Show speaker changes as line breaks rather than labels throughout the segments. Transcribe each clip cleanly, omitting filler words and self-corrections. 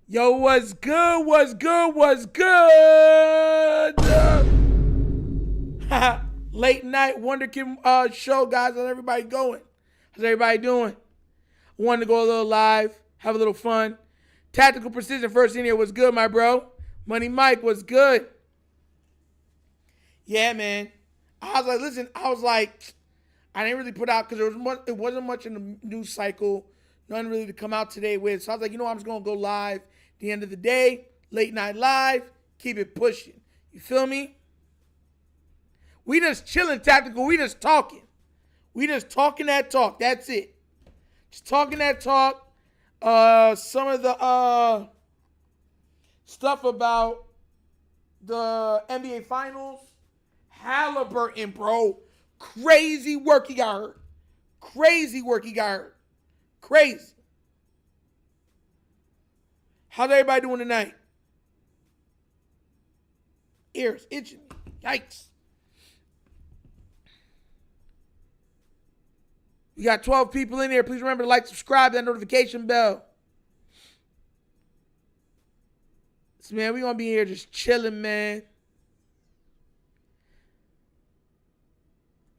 Yo, what's good? What's good? What's good? Late night Wunderkind show, guys. How's everybody going? How's everybody doing? Wanted to go a little live, have a little fun. Tactical Precision first in here. What's good, my bro? Money Mike, what's good? Yeah, man. I was like, I didn't really put out because it wasn't much in the news cycle, none really to come out today with. So I was like, I'm just gonna go live. At the end of the day, late night live, keep it pushing. You feel me? We just chilling, tactical. We just talking. We just talking that talk. That's it. Just talking that talk. Some of the stuff about the NBA Finals. Halliburton, bro. Crazy work he got hurt. Crazy work he got hurt. Crazy. How's everybody doing tonight? Ears itching me. Yikes. We got 12 people in here. Please remember to like, subscribe, that notification bell. So, man, we're going to be here just chilling, man.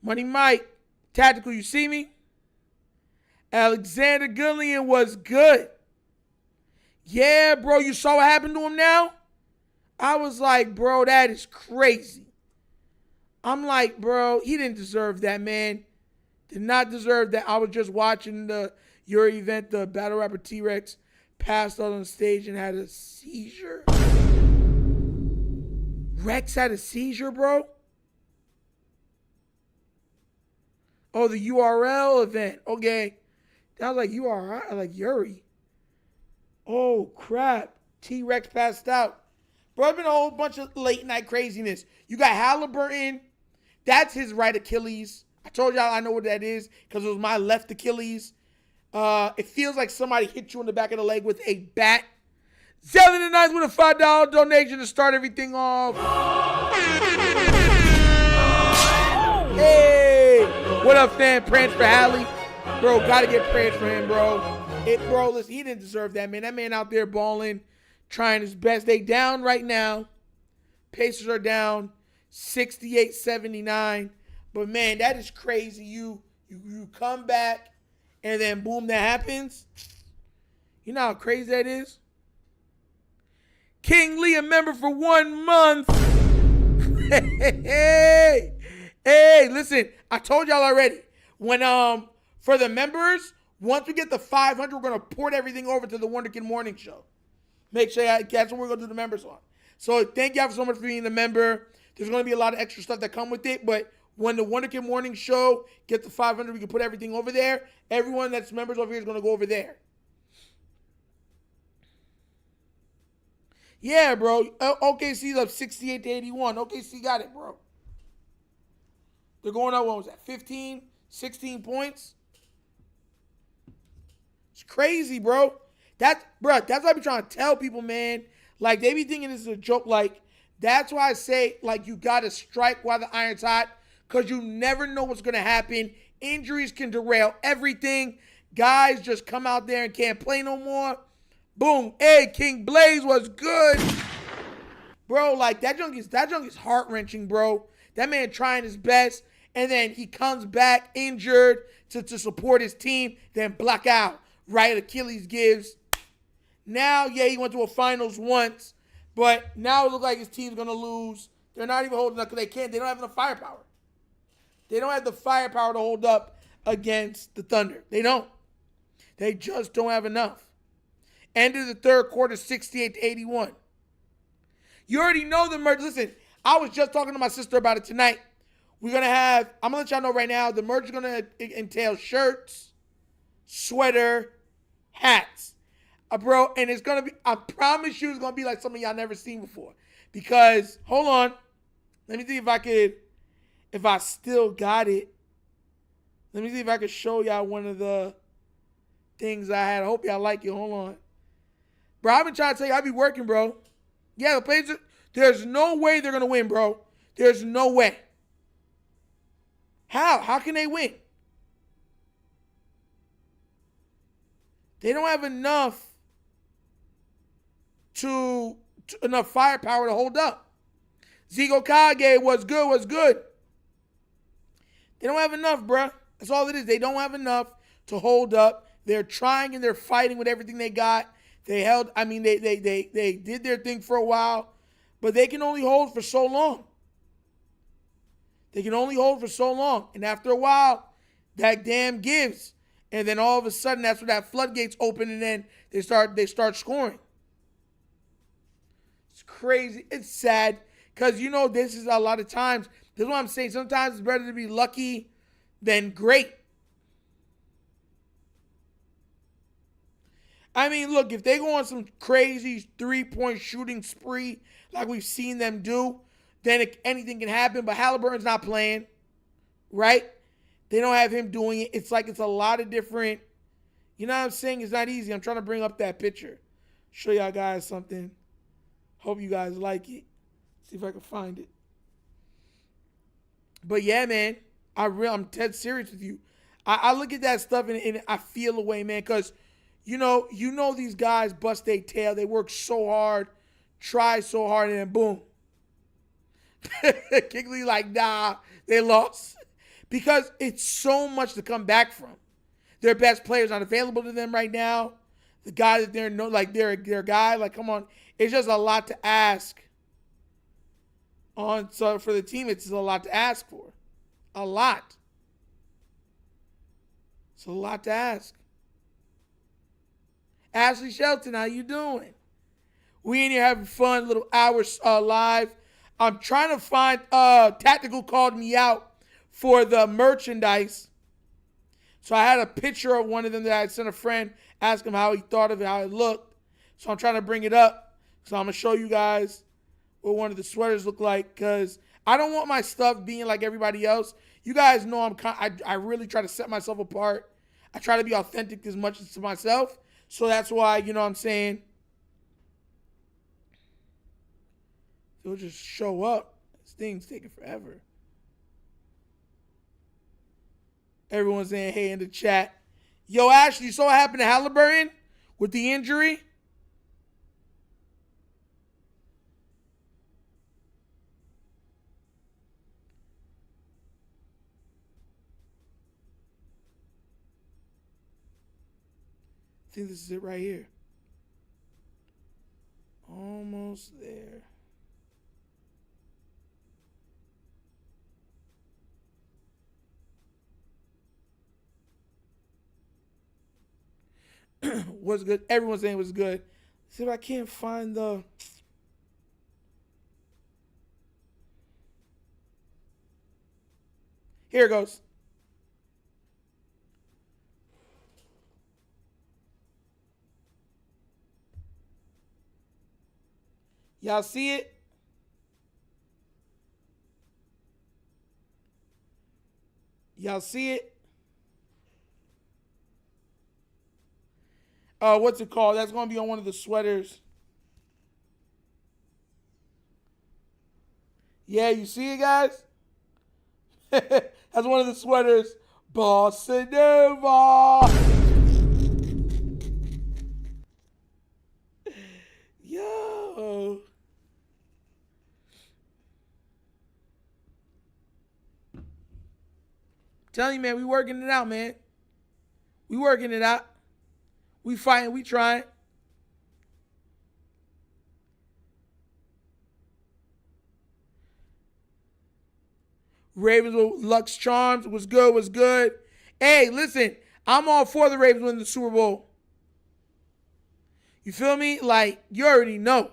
Money Mike, Tactical, you see me? Alexander Gillian was good. Yeah, bro, you saw what happened to him now? I was like, bro, that is crazy. I'm like, bro, he didn't deserve that, man. Did not deserve that. I was just watching your event, the battle rapper T-Rex passed out on stage and had a seizure. Rex had a seizure, bro? Oh, the URL event. Okay. I was like, you all right? I was like, Yuri. Oh, crap. T-Rex passed out. Bro, it's been a whole bunch of late night craziness. You got Halliburton. That's his right Achilles. I told y'all I know what that is because it was my left Achilles. It feels like somebody hit you in the back of the leg with a bat. Zelly the Ninth with a $5 donation to start everything off. Hey, what up, fam? Praying for Hallie. Bro, gotta get prayers for him, bro. Bro, listen, he didn't deserve that, man. That man out there balling, trying his best. They down right now. Pacers are down 68-79. But, man, that is crazy. You come back, and then, boom, that happens. You know how crazy that is? King Lee, a member for 1 month. Hey, listen, I told y'all already. When for the members, once we get the 500, we're going to port everything over to the Wunderkind Morning Show. Make sure that's what we're going to do the members on. So thank y'all so much for being a member. There's going to be a lot of extra stuff that come with it, but when the Wunderkind Morning Show gets the 500, we can put everything over there. Everyone that's members over here is going to go over there. Yeah, bro. OKC's up 68-81. OKC got it, bro. They're going up, what was that, 15, 16 points? It's crazy, bro. That's what I be trying to tell people, man. Like, they be thinking this is a joke. Like, that's why I say, like, you got to strike while the iron's hot because you never know what's going to happen. Injuries can derail everything. Guys just come out there and can't play no more. Boom. Hey, King Blaze was good. Bro, like, that junk is heart-wrenching, bro. That man trying his best, and then he comes back injured to support his team, then black out. Right Achilles gives. Now, yeah, he went to a finals once, but now it looks like his team's going to lose. They're not even holding up because they can't. They don't have enough firepower. They don't have the firepower to hold up against the Thunder. They don't. They just don't have enough. End of the third quarter, 68-81. You already know the merch. Listen, I was just talking to my sister about it tonight. I'm going to let y'all know right now, the merch is going to entail shirts, sweater, hats. Bro, and it's going to be, I promise you, it's going to be like something y'all never seen before. Because, hold on. Let me see if I still got it. Let me see if I could show y'all one of the things I had. I hope y'all like it. Hold on. Bro, I've been trying to tell you, I be working, bro. Yeah, the Blazers, there's no way they're going to win, bro. There's no way. How? How can they win? They don't have enough to enough firepower to hold up. Zico Kage was good. They don't have enough, bruh. That's all it is. They don't have enough to hold up. They're trying and they're fighting with everything they got. They did their thing for a while, but they can only hold for so long. And after a while, that dam gives. And then all of a sudden, that's when that floodgates open, and then they start scoring. It's crazy. It's sad. Because, this is a lot of times. This is what I'm saying. Sometimes it's better to be lucky than great. I mean, look, if they go on some crazy 3-point shooting spree like we've seen them do, then anything can happen. But Halliburton's not playing, right? They don't have him doing it. It's like it's a lot of different, you know what I'm saying? It's not easy. I'm trying to bring up that picture. Show y'all guys something. Hope you guys like it. See if I can find it. But yeah, man, I'm dead serious with you. I look at that stuff and I feel away, man, because you know these guys bust their tail. They work so hard, try so hard, and then boom. Kigley like, nah, they lost. Because it's so much to come back from. Their best players not available to them right now. The guy that they're their guy, like, come on. It's just a lot to ask. So for the team, it's a lot to ask for. A lot. It's a lot to ask. Ashley Shelton, how you doing? We in here having fun, little hours live. I'm trying to find, Tactical called me out for the merchandise. So I had a picture of one of them that I sent a friend, ask him how he thought of it, how it looked. So I'm trying to bring it up. So I'm going to show you guys what one of the sweaters look like, because I don't want my stuff being like everybody else. You guys know I really try to set myself apart. I try to be authentic as much as to myself. So that's why, you know what I'm saying, it'll just show up. This thing's taking forever. Everyone's saying hey in the chat. Yo, Ashley, you saw what happened to Halliburton with the injury? I think this is it right here. Almost there. Was good. Everyone's saying it was good. See if I can't find the. Here it goes. Y'all see it? Y'all see it? What's it called? That's going to be on one of the sweaters. Yeah, you see it, guys? That's one of the sweaters. Bossa Nova. Yo. Telling you, man, we working it out, man. We working it out. We fighting, we trying. Ravens with Lux Charms was good. Hey, listen, I'm all for the Ravens winning the Super Bowl. You feel me? Like, you already know.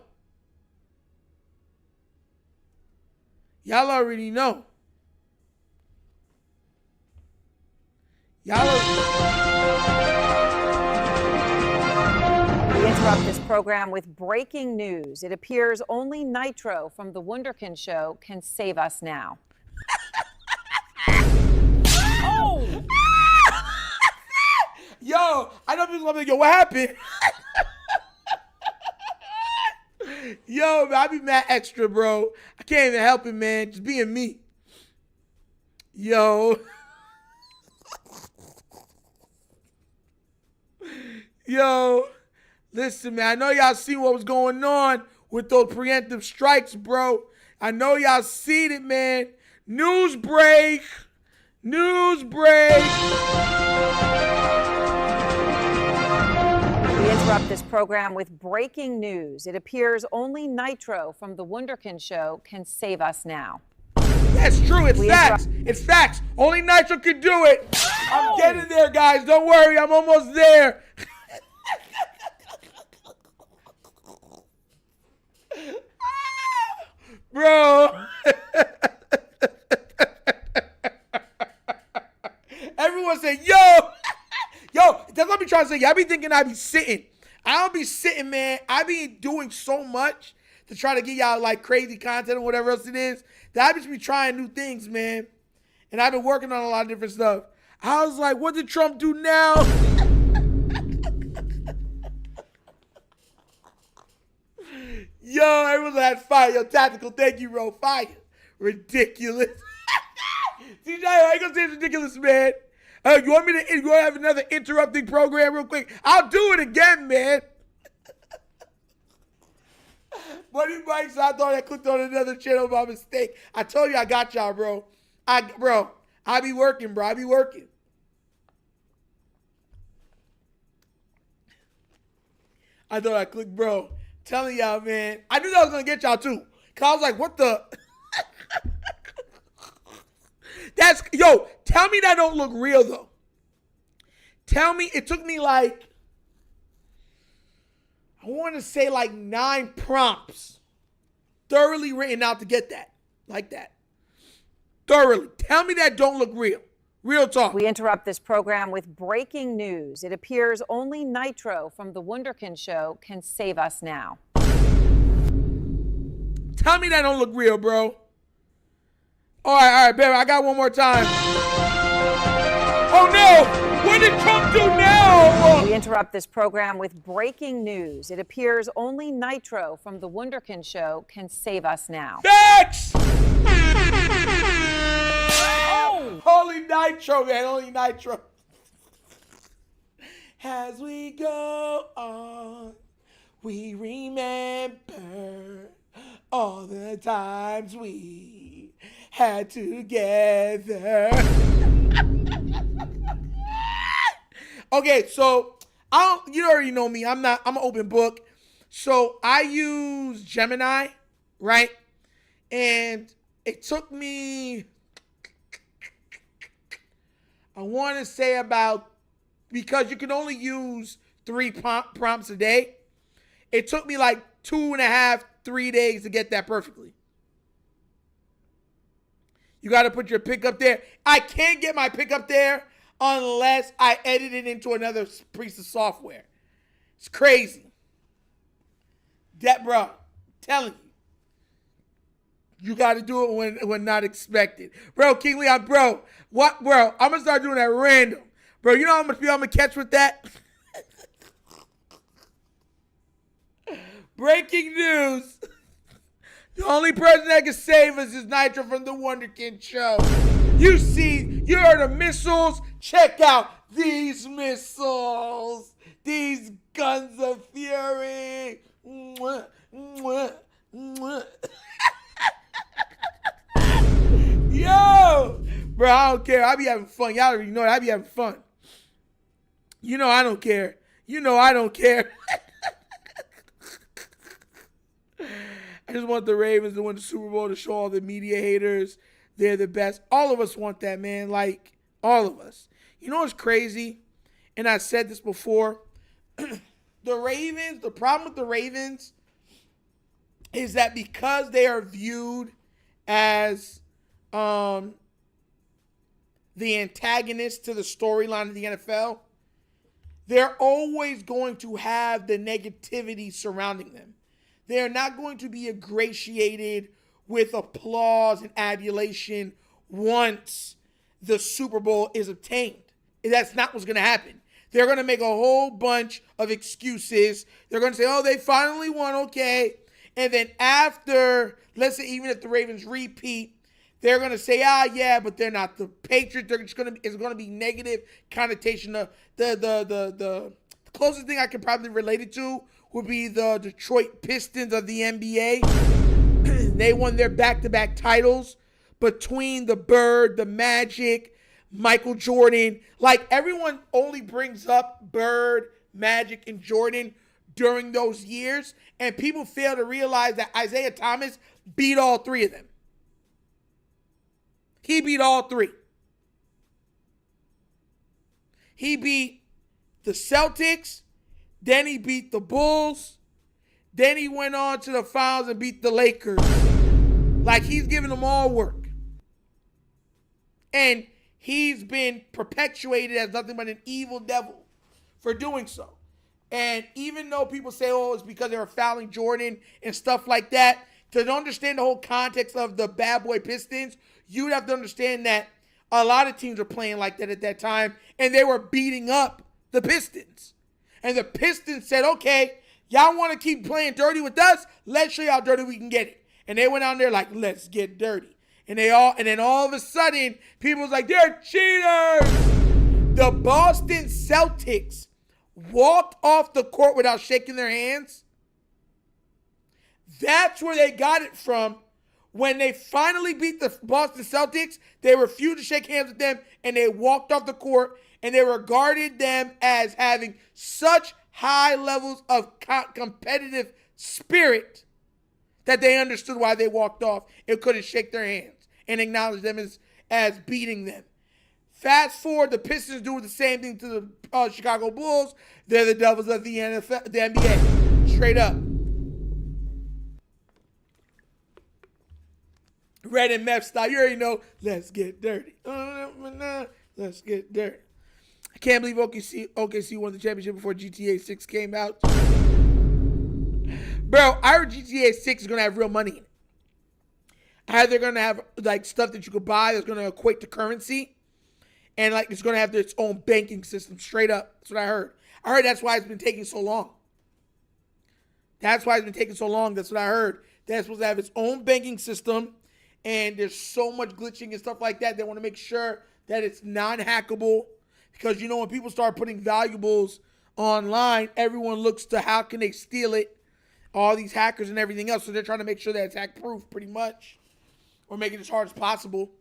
Y'all already know. Y'all
We interrupt this program with breaking news. It appears only Nitro from TheWunderkindShow can save us now.
Oh! Yo, I know people gonna be like, yo, what happened? Yo, man, I be mad extra, bro. I can't even help it, man. Just being me. Yo. Yo. Listen, man, I know y'all see what was going on with those preemptive strikes, bro. I know y'all seen it, man. News break. News break.
We interrupt this program with breaking news. It appears only Nitro from TheWunderkindShow can save us now.
That's true. It's facts. It's facts. Only Nitro can do it. I'm getting there, guys. Don't worry. I'm almost there. Bro. Everyone say, yo. Yo, that's what I be trying to say. Y'all be thinking I be sitting. I don't be sitting, man. I be doing so much to try to get y'all like crazy content or whatever else it is that I just be trying new things, man. And I've been working on a lot of different stuff. I was like, what did Trump do now? Yo, everyone's like, fire. Yo, tactical, thank you, bro. Fire. Ridiculous. CJ, I ain't gonna say it's ridiculous, man. You want to have another interrupting program real quick? I'll do it again, man. Buddy Mike, I thought I clicked on another channel by mistake. I told you I got y'all, bro. I be working, bro. I be working. I thought I clicked, bro. Telling y'all, man. I knew that was going to get y'all, too. Because I was like, what the... Yo, tell me that don't look real, though. Tell me, it took me like, I want to say like 9 prompts thoroughly written out to get that. Like that. Thoroughly. Tell me that don't look real. Real talk.
We interrupt this program with breaking news. It appears only Nitro from TheWunderkindShow can save us now.
Tell me that don't look real, bro. All right, baby. I got one more time. Oh, no. What did Trump do now?
We interrupt this program with breaking news. It appears only Nitro from TheWunderkindShow can save us now.
Facts! Holy Nitro, man. Holy Nitro. As we go on, we remember all the times we had together. Okay, so you already know me. I'm an open book. So I use Gemini, right? And it took me, I want to say because you can only use 3 prompts a day. It took me like 2.5, 3 days to get that perfectly. You got to put your pick up there. I can't get my pick up there unless I edit it into another piece of software. It's crazy. That, bro, I'm telling you. You got to do it when not expected. Bro, King Leon, bro. What, bro? I'm going to start doing that random. Bro, you know how much people I'm going to catch with that? Breaking news. The only person that can save us is Nitro from TheWunderkindShow. You heard of missiles? Check out these missiles. These guns of fury. Mwah, mwah, mwah. Yo! Bro, I don't care. I be having fun. Y'all already know that. I be having fun. You know I don't care. You know I don't care. I just want the Ravens to win the Super Bowl to show all the media haters they're the best. All of us want that, man. Like, all of us. You know what's crazy? And I said this before. The problem with the Ravens is that because they are viewed as the antagonist to the storyline of the NFL, they're always going to have the negativity surrounding them. They're not going to be ingratiated with applause and adulation once the Super Bowl is obtained. That's not what's going to happen. They're going to make a whole bunch of excuses. They're going to say, oh, they finally won, okay. And then after, let's say even if the Ravens repeat, they're going to say, yeah, but they're not the Patriots. They're just going to, it's going to be negative connotation of the closest thing I can probably relate it to would be the Detroit Pistons of the NBA. They won their back-to-back titles between the Bird, the Magic, Michael Jordan. Like, everyone only brings up Bird, Magic, and Jordan during those years, and people fail to realize that Isaiah Thomas beat all three of them. He beat all three. He beat the Celtics, then he beat the Bulls, then he went on to the finals and beat the Lakers. Like, he's giving them all work. And he's been perpetuated as nothing but an evil devil for doing so. And even though people say, oh, it's because they were fouling Jordan and stuff like that, to understand the whole context of the bad boy Pistons, you would have to understand that a lot of teams were playing like that at that time, and they were beating up the Pistons. And the Pistons said, okay, y'all want to keep playing dirty with us? Let's show you how dirty we can get it. And they went out there like, let's get dirty. And then all of a sudden, people was like, they're cheaters. The Boston Celtics walked off the court without shaking their hands. That's where they got it from. When they finally beat the Boston Celtics, they refused to shake hands with them, and they walked off the court, and they regarded them as having such high levels of competitive spirit that they understood why they walked off and couldn't shake their hands and acknowledge them as beating them. Fast forward, the Pistons do the same thing to the Chicago Bulls. They're the Devils of the NBA. Straight up. Red and meth style. You already know. Let's get dirty. Let's get dirty. I can't believe OKC won the championship before GTA 6 came out. Bro, I heard GTA 6 is going to have real money in it. I heard they're going to have like stuff that you could buy that's going to equate to currency. And like it's going to have its own banking system straight up. That's what I heard. I heard that's why it's been taking so long. That's why it's been taking so long. That's what I heard. That's supposed to have its own banking system. And there's so much glitching and stuff like that. They want to make sure that it's non-hackable. Because, you know, when people start putting valuables online, everyone looks to how can they steal it. All these hackers and everything else. So they're trying to make sure that it's hack-proof pretty much. Or make it as hard as possible.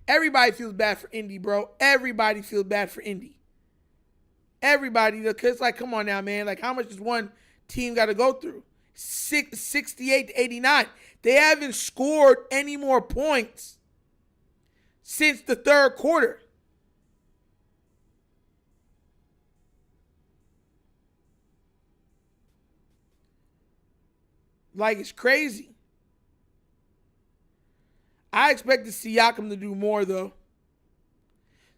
Everybody feels bad for Indy, bro. Everybody feels bad for Indy. Everybody. Because it's like, come on now, man. Like, how much does one team got to go through? 68 to 89. They haven't scored any more points since the third quarter. Like, it's crazy. I expected Siakam to do more, though.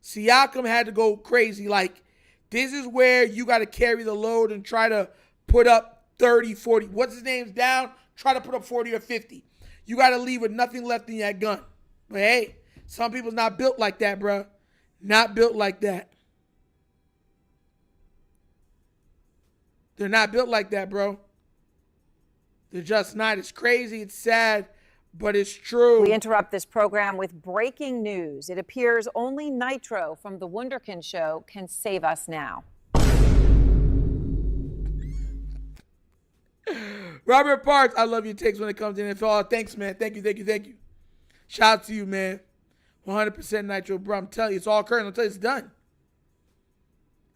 Siakam had to go crazy. Like, this is where you got to carry the load and try to put up 30, 40. What's his name's down? Try to put up 40 or 50. You got to leave with nothing left in that gun. But, hey, some people's not built like that, bro. Not built like that. They're not built like that, bro. They're just not. It's crazy. It's sad. But it's true.
We interrupt this program with breaking news. It appears only Nitro from TheWunderkindShow can save us now.
Robert Parks, I love your takes when it comes to NFL. Thanks, man. Thank you. Shout out to you, man. 100% Nitro, bro. I'm telling you, it's all current. I'll tell you, it's done.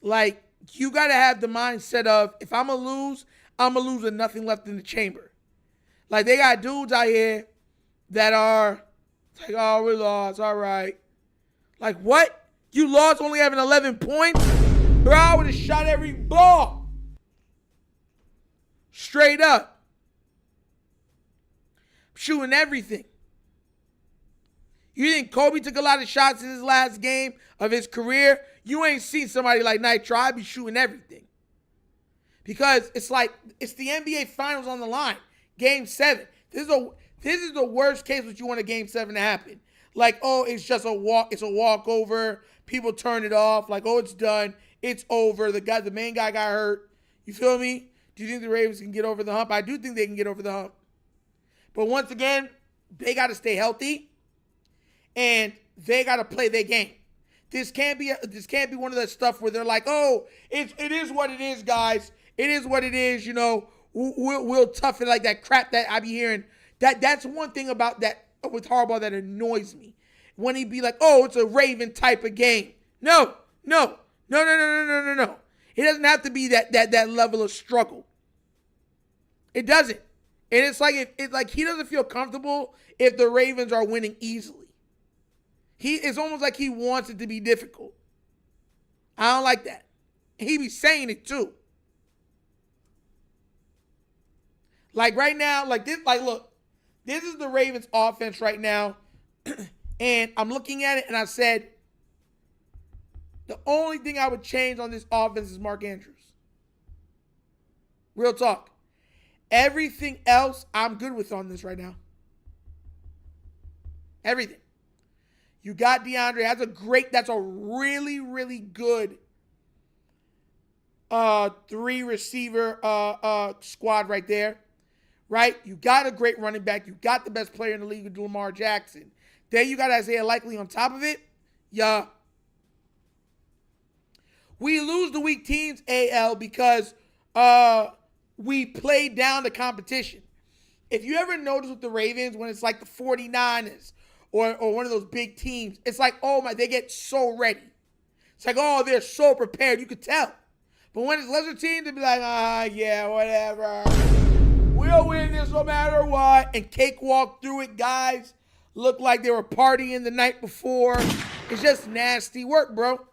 Like, you got to have the mindset of, if I'm going to lose, I'm going to lose with nothing left in the chamber. Like, they got dudes out here that are like, oh, we lost. All right. Like, what? You lost only having 11 points? Bro, I would have shot every ball. Straight up. Shooting everything. You think Kobe took a lot of shots in his last game of his career? You ain't seen somebody like Nitro. I'd be shooting everything. Because it's like, it's the NBA Finals on the line. Game 7. This is the worst case that you want a Game 7 to happen. Like, oh, it's just a walkover. People turn it off. Like, oh, it's done. It's over. The main guy got hurt. You feel me? Do you think the Ravens can get over the hump? I do think they can get over the hump. But once again, they got to stay healthy. And they got to play their game. This can't be one of that stuff where they're like, oh, it is what it is, guys. It is what it is. We'll tough it, like that crap that I be hearing. That's one thing about that with Harbaugh that annoys me. When he be like, oh, it's a Raven type of game. No. It doesn't have to be that level of struggle. It doesn't. And it's like he doesn't feel comfortable if the Ravens are winning easily. It's almost like he wants it to be difficult. I don't like that. And he be saying it too. Like right now, look, this is the Ravens offense right now. And I'm looking at it and I said, the only thing I would change on this offense is Mark Andrews. Real talk. Everything else I'm good with on this right now. Everything. You got DeAndre. That's a really, really good 3-receiver squad right there. Right? You got a great running back. You got the best player in the league with Lamar Jackson. Then you got Isaiah Likely on top of it. Yeah. We lose the weak teams, AL, because we play down the competition. If you ever notice with the Ravens, when it's like the 49ers or one of those big teams, it's like, oh my, they get so ready. It's like, oh, they're so prepared. You could tell. But when it's lesser teams, they'll be like, yeah, whatever. We'll win this no matter what. And cakewalk through it, guys. Look like they were partying the night before. It's just nasty work, bro.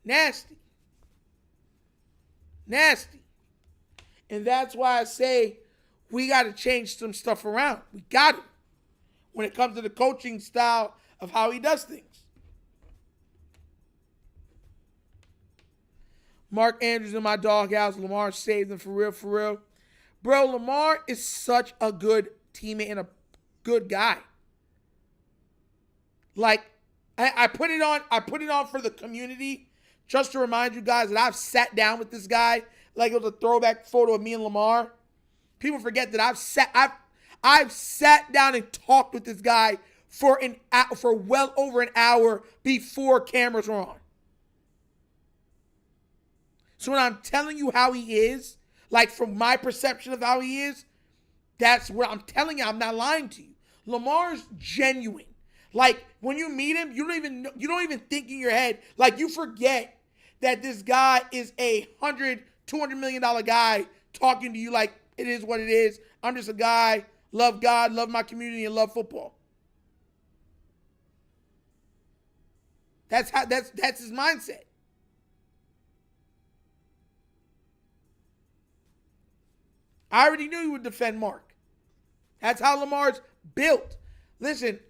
Nasty. And that's why I say we got to change some stuff around. We got to. When it comes to the coaching style of how he does things. Mark Andrews in my doghouse. Lamar saved him for real. Bro, Lamar is such a good teammate and a good guy. Like, I put it on for the community just to remind you guys that I've sat down with this guy. Like it was a throwback photo of me and Lamar. People forget that I've sat down and talked with this guy for well over an hour before cameras were on. So when I'm telling you how he is, like from my perception of how he is, that's what I'm telling you. I'm not lying to you. Lamar's genuine. Like when you meet him, you don't even think in your head. Like you forget that this guy is a $200 million guy talking to you like it is what it is. I'm just a guy, love God, love my community, and love football. That's his mindset. I already knew he would defend Mark. That's how Lamar's built. Listen,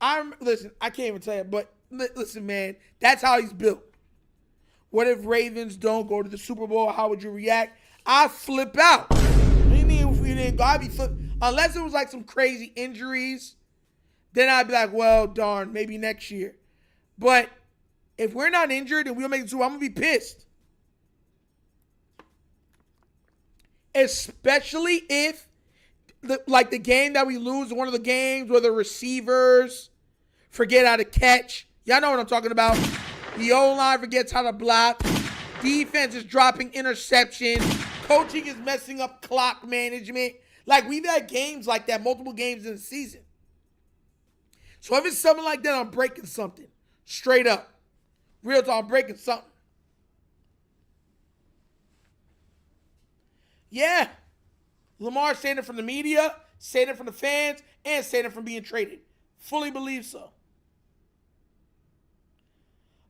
I can't even tell you, but listen, man, that's how he's built. What if Ravens don't go to the Super Bowl? How would you react? I flip out. What do you mean if we didn't go? I'd be unless it was like some crazy injuries, then I'd be like, well, darn, maybe next year. But if we're not injured and we don't make the Super Bowl, I'm gonna be pissed. Especially if the game that we lose, one of the games where the receivers forget how to catch. Y'all know what I'm talking about. The O-line forgets how to block. Defense is dropping interceptions. Coaching is messing up clock management. Like, we've had games like that, multiple games in the season. So if it's something like that, I'm breaking something. Straight up. Real talk, I'm breaking something. Yeah. Lamar saying it from the media, saying it from the fans, and saying it from being traded. Fully believe so.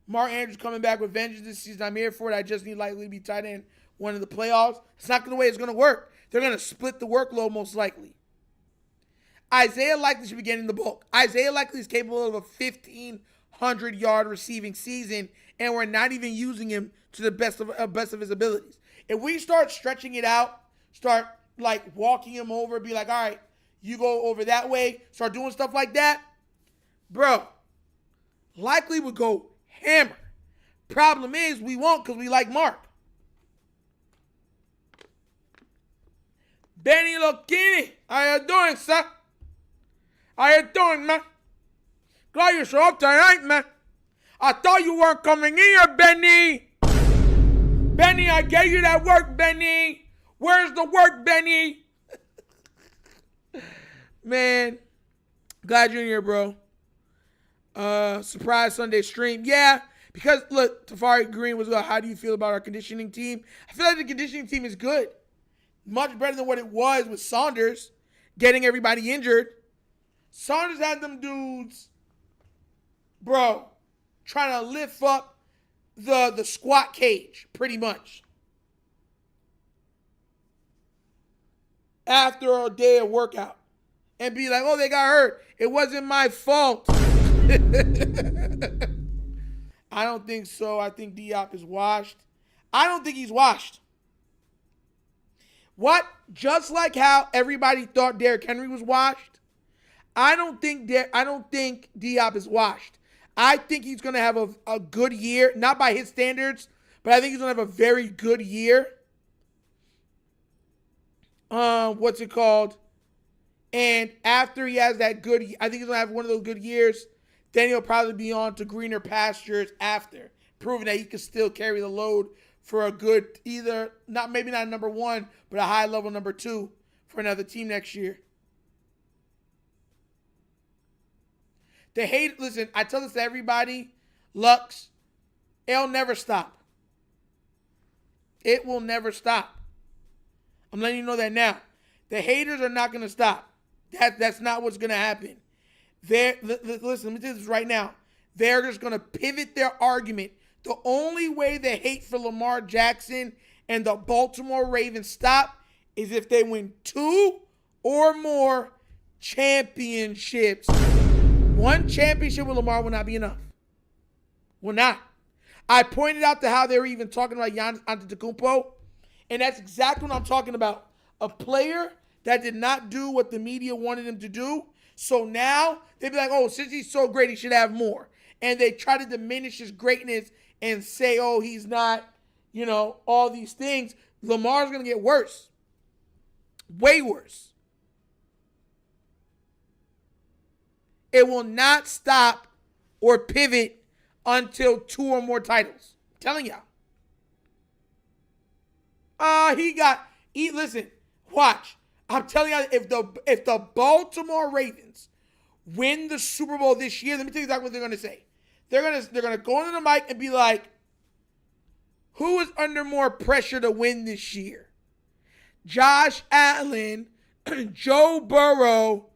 Mark Andrews coming back with vengeance this season. I'm here for it. I just need Likely to be tight end one of the playoffs. It's not the way it's going to work. They're going to split the workload most likely. Isaiah Likely should be getting the bulk. Isaiah Likely is capable of a 1,500-yard receiving season, and we're not even using him to the best of his abilities. If we start stretching it out, start like walking him over, be like, all right, you go over that way, start doing stuff like that, bro, Likely would go hammer. Problem is, we won't because we like Mark. Benny Lokini, how you doing, sir? How you doing, man? Glad you showed up tonight, man. I thought you weren't coming here, Benny. Benny, I gave you that work, Benny. Where's the work, Benny? Man, glad you're in here, bro. Surprise Sunday stream. Yeah, because look, Tafari Green was how do you feel about our conditioning team? I feel like the conditioning team is good. Much better than what it was with Saunders getting everybody injured. Saunders had them dudes, bro, trying to lift up the squat cage, pretty much. After a day of workout. And be like, oh, they got hurt. It wasn't my fault. I don't think so. I think Diop is washed. I don't think he's washed. What? Just like how everybody thought Derrick Henry was washed, I don't think Diop is washed. I think he's going to have a good year, not by his standards, but I think he's going to have a very good year. What's it called? And after he has that good, I think he's going to have one of those good years, then he'll probably be on to greener pastures after, proving that he can still carry the load for a good, maybe not number one, but a high level number two for another team next year. Listen, I tell this to everybody, Lux, it'll never stop. It will never stop. I'm letting you know that now. The haters are not going to stop. That's not what's going to happen. Listen, let me tell you this right now. They're just going to pivot their argument. The only way the hate for Lamar Jackson and the Baltimore Ravens stop is if they win 2 or more championships. One championship with Lamar will not be enough. Will not. I pointed out to how they were even talking about Giannis Antetokounmpo, and that's exactly what I'm talking about. A player that did not do what the media wanted him to do. So now they'd be like, oh, since he's so great, he should have more. And they try to diminish his greatness and say, oh, he's not, all these things. Lamar's going to get worse. Way worse. It will not stop or pivot until 2 or more titles. I'm telling y'all. Listen, watch. I'm telling you, if the Baltimore Ravens win the Super Bowl this year, let me tell you exactly what they're going to say. They're gonna go into the mic and be like, who is under more pressure to win this year? Josh Allen, Joe Burrow,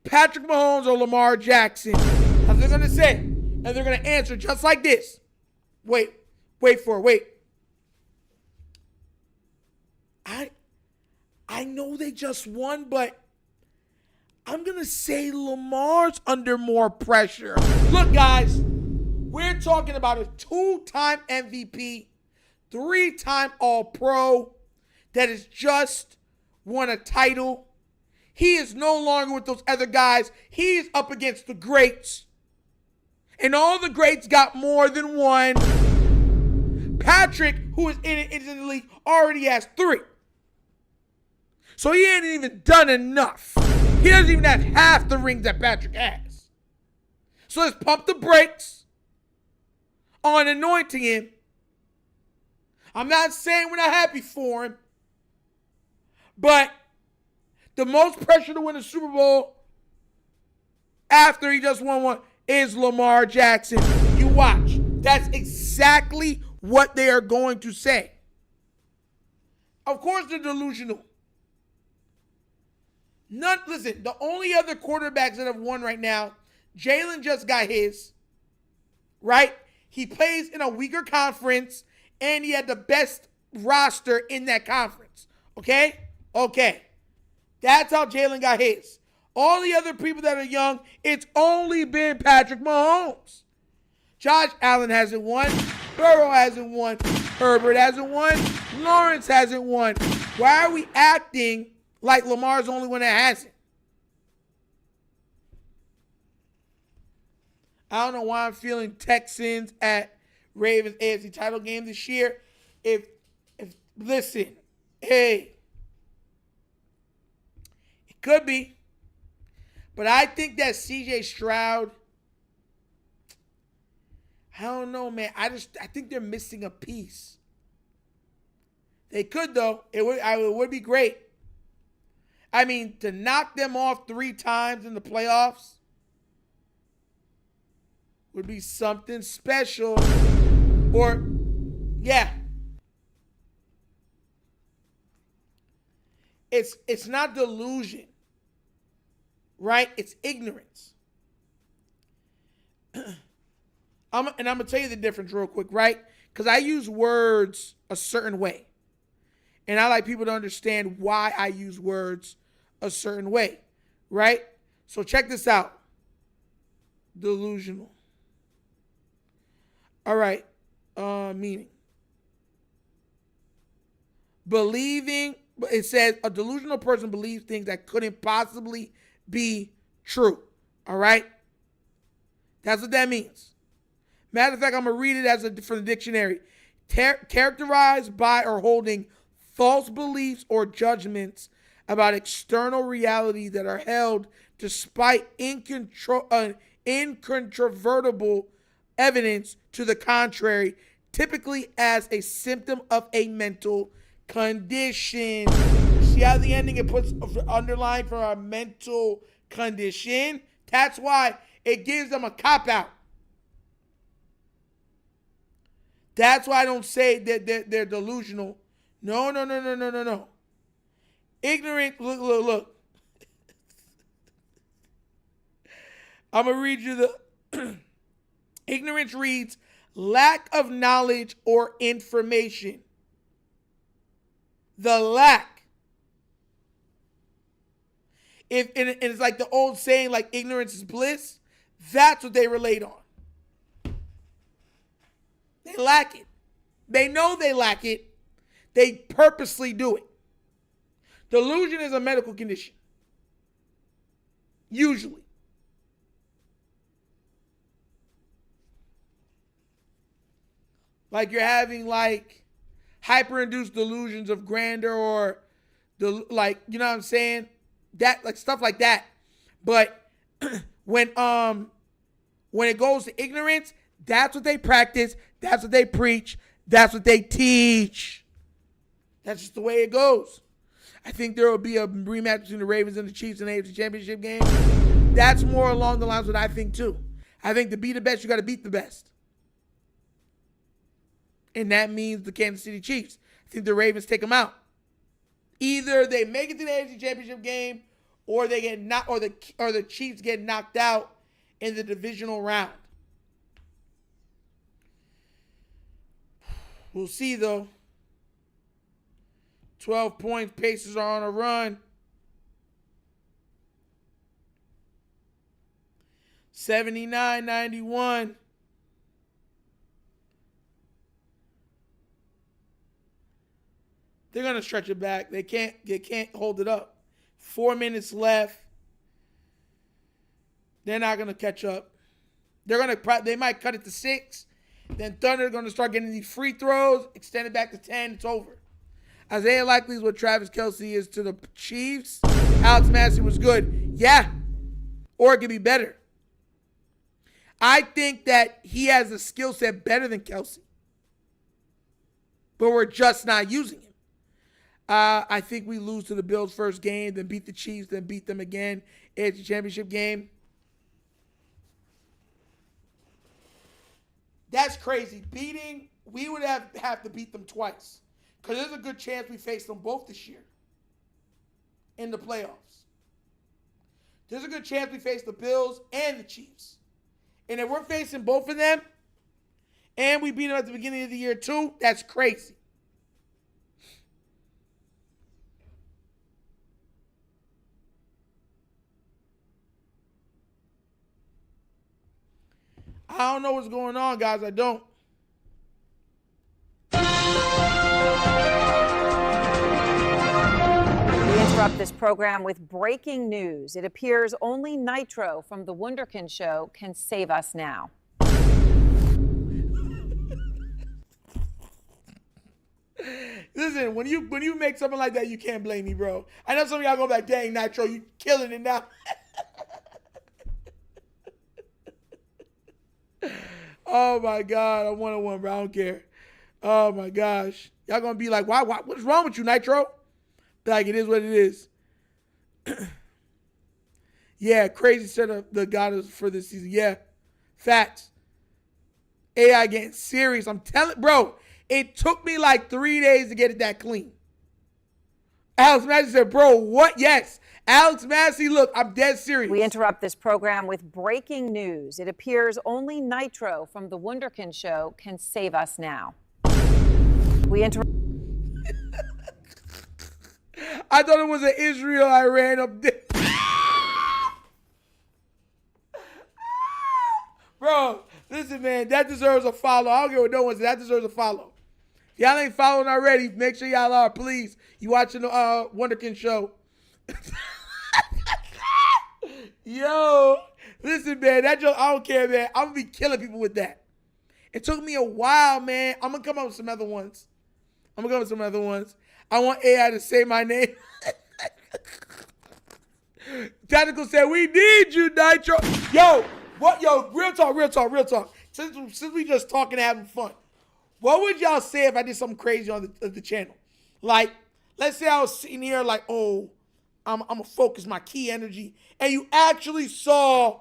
Patrick Mahomes, or Lamar Jackson? That's what they're going to say. And they're going to answer just like this. Wait for it. I know they just won, but I'm going to say Lamar's under more pressure. Look, guys, we're talking about a 2-time MVP, 3-time All-Pro that has just won a title. He is no longer with those other guys. He is up against the greats. And all the greats got more than one. Patrick, who is in the league, already has 3. So he ain't even done enough. He doesn't even have half the rings that Patrick has. So let's pump the brakes on anointing him. I'm not saying we're not happy for him, but the most pressure to win a Super Bowl after he just won one is Lamar Jackson. You watch. That's exactly what they are going to say. Of course they're delusional. Listen, the only other quarterbacks that have won right now, Jalen just got his, right? He plays in a weaker conference, and he had the best roster in that conference. Okay? That's how Jalen got his. All the other people that are young, it's only been Patrick Mahomes. Josh Allen hasn't won. Burrow hasn't won. Herbert hasn't won. Lawrence hasn't won. Why are we acting like Lamar's the only one that hasn't? I don't know why I'm feeling Texans at Ravens AFC title game this year. Listen, hey, it could be. But I think that CJ Stroud, I don't know, man. I think they're missing a piece. They could though. It would be great. I mean, to knock them off 3 times in the playoffs would be something special. Or, yeah. It's not delusion, right? It's ignorance. I'm going to tell you the difference real quick, right? Because I use words a certain way. And I like people to understand why I use words a certain way, right? So check this out. Delusional. All right. Meaning. Believing, it says a delusional person believes things that couldn't possibly be true. All right? That's what that means. Matter of fact, I'm going to read it from the dictionary. Characterized by or holding false beliefs or judgments about external reality that are held despite incontrovertible evidence to the contrary, typically as a symptom of a mental condition. See how the ending it puts underlined for a mental condition? That's why it gives them a cop-out. That's why I don't say that they're delusional. No. Ignorant, look. I'm going to read you the... Ignorance reads, lack of knowledge or information. The lack. And it's like the old saying, like ignorance is bliss. That's what they relate on. They lack it. They know they lack it. They purposely do it. Delusion is a medical condition. Usually. Like you're having like hyper-induced delusions of grandeur or like, you know what I'm saying? That like stuff like that. But when it goes to ignorance, that's what they practice, that's what they preach, that's what they teach. That's just the way it goes. I think there will be a rematch between the Ravens and the Chiefs in the AFC Championship game. That's more along the lines of what I think too. I think to be the best, you got to beat the best. And that means the Kansas City Chiefs. I think the Ravens take them out. Either they make it to the AFC Championship game, or they get knocked, or the Chiefs get knocked out in the divisional round. We'll see though. 12 points. Pacers are on a run. 79-91. They're going to stretch it back. They can't hold it up. 4 minutes left. They're not going to catch up. They might cut it to 6. Then Thunder are going to start getting these free throws, extend it back to 10. It's over. Isaiah Likely is what Travis Kelce is to the Chiefs. Alex Massey was good. Yeah. Or it could be better. I think that he has a skill set better than Kelce. But we're just not using him. I think we lose to the Bills first game, then beat the Chiefs, then beat them again. AFC Championship game. That's crazy. We would have to beat them twice. Because there's a good chance we face them both this year in the playoffs. There's a good chance we face the Bills and the Chiefs. And if we're facing both of them, and we beat them at the beginning of the year too, that's crazy. I don't know what's going on, guys. I don't.
We interrupt this program with breaking news. It appears only Nitro from TheWunderkindShow can save us now.
Listen, when you make something like that, you can't blame me, bro. I know some of y'all go back, dang, Nitro, you killing it now. Oh my God, I'm 1-on-1, bro. I don't care. Oh my gosh. Y'all gonna be like, why? What's wrong with you, Nitro? Like, it is what it is. Yeah, crazy setup the God for this season. Yeah, facts. AI getting serious. I'm telling, bro, it took me like 3 days to get it that clean. Alex Massey said, bro, what? Yes. Alex Massey, look, I'm dead serious.
We interrupt this program with breaking news. It appears only Nitro from TheWunderkindShow can save us now.
I thought it was an Israel-Iran up there. Bro, listen, man, that deserves a follow. I don't care what no one says. That deserves a follow. Y'all ain't following already. Make sure y'all are, please. You watching the Wunderkind show. Yo, listen, man, that joke, I don't care, man. I'm going to be killing people with that. It took me a while, man. I'm going to come up with some other ones. I want AI to say my name. Tactical said, we need you, Nitro. Yo, what? Yo, real talk. Since we just talking and having fun, what would y'all say if I did something crazy on the channel? Like, let's say I was sitting here like, oh, I'm going to focus my key energy, and you actually saw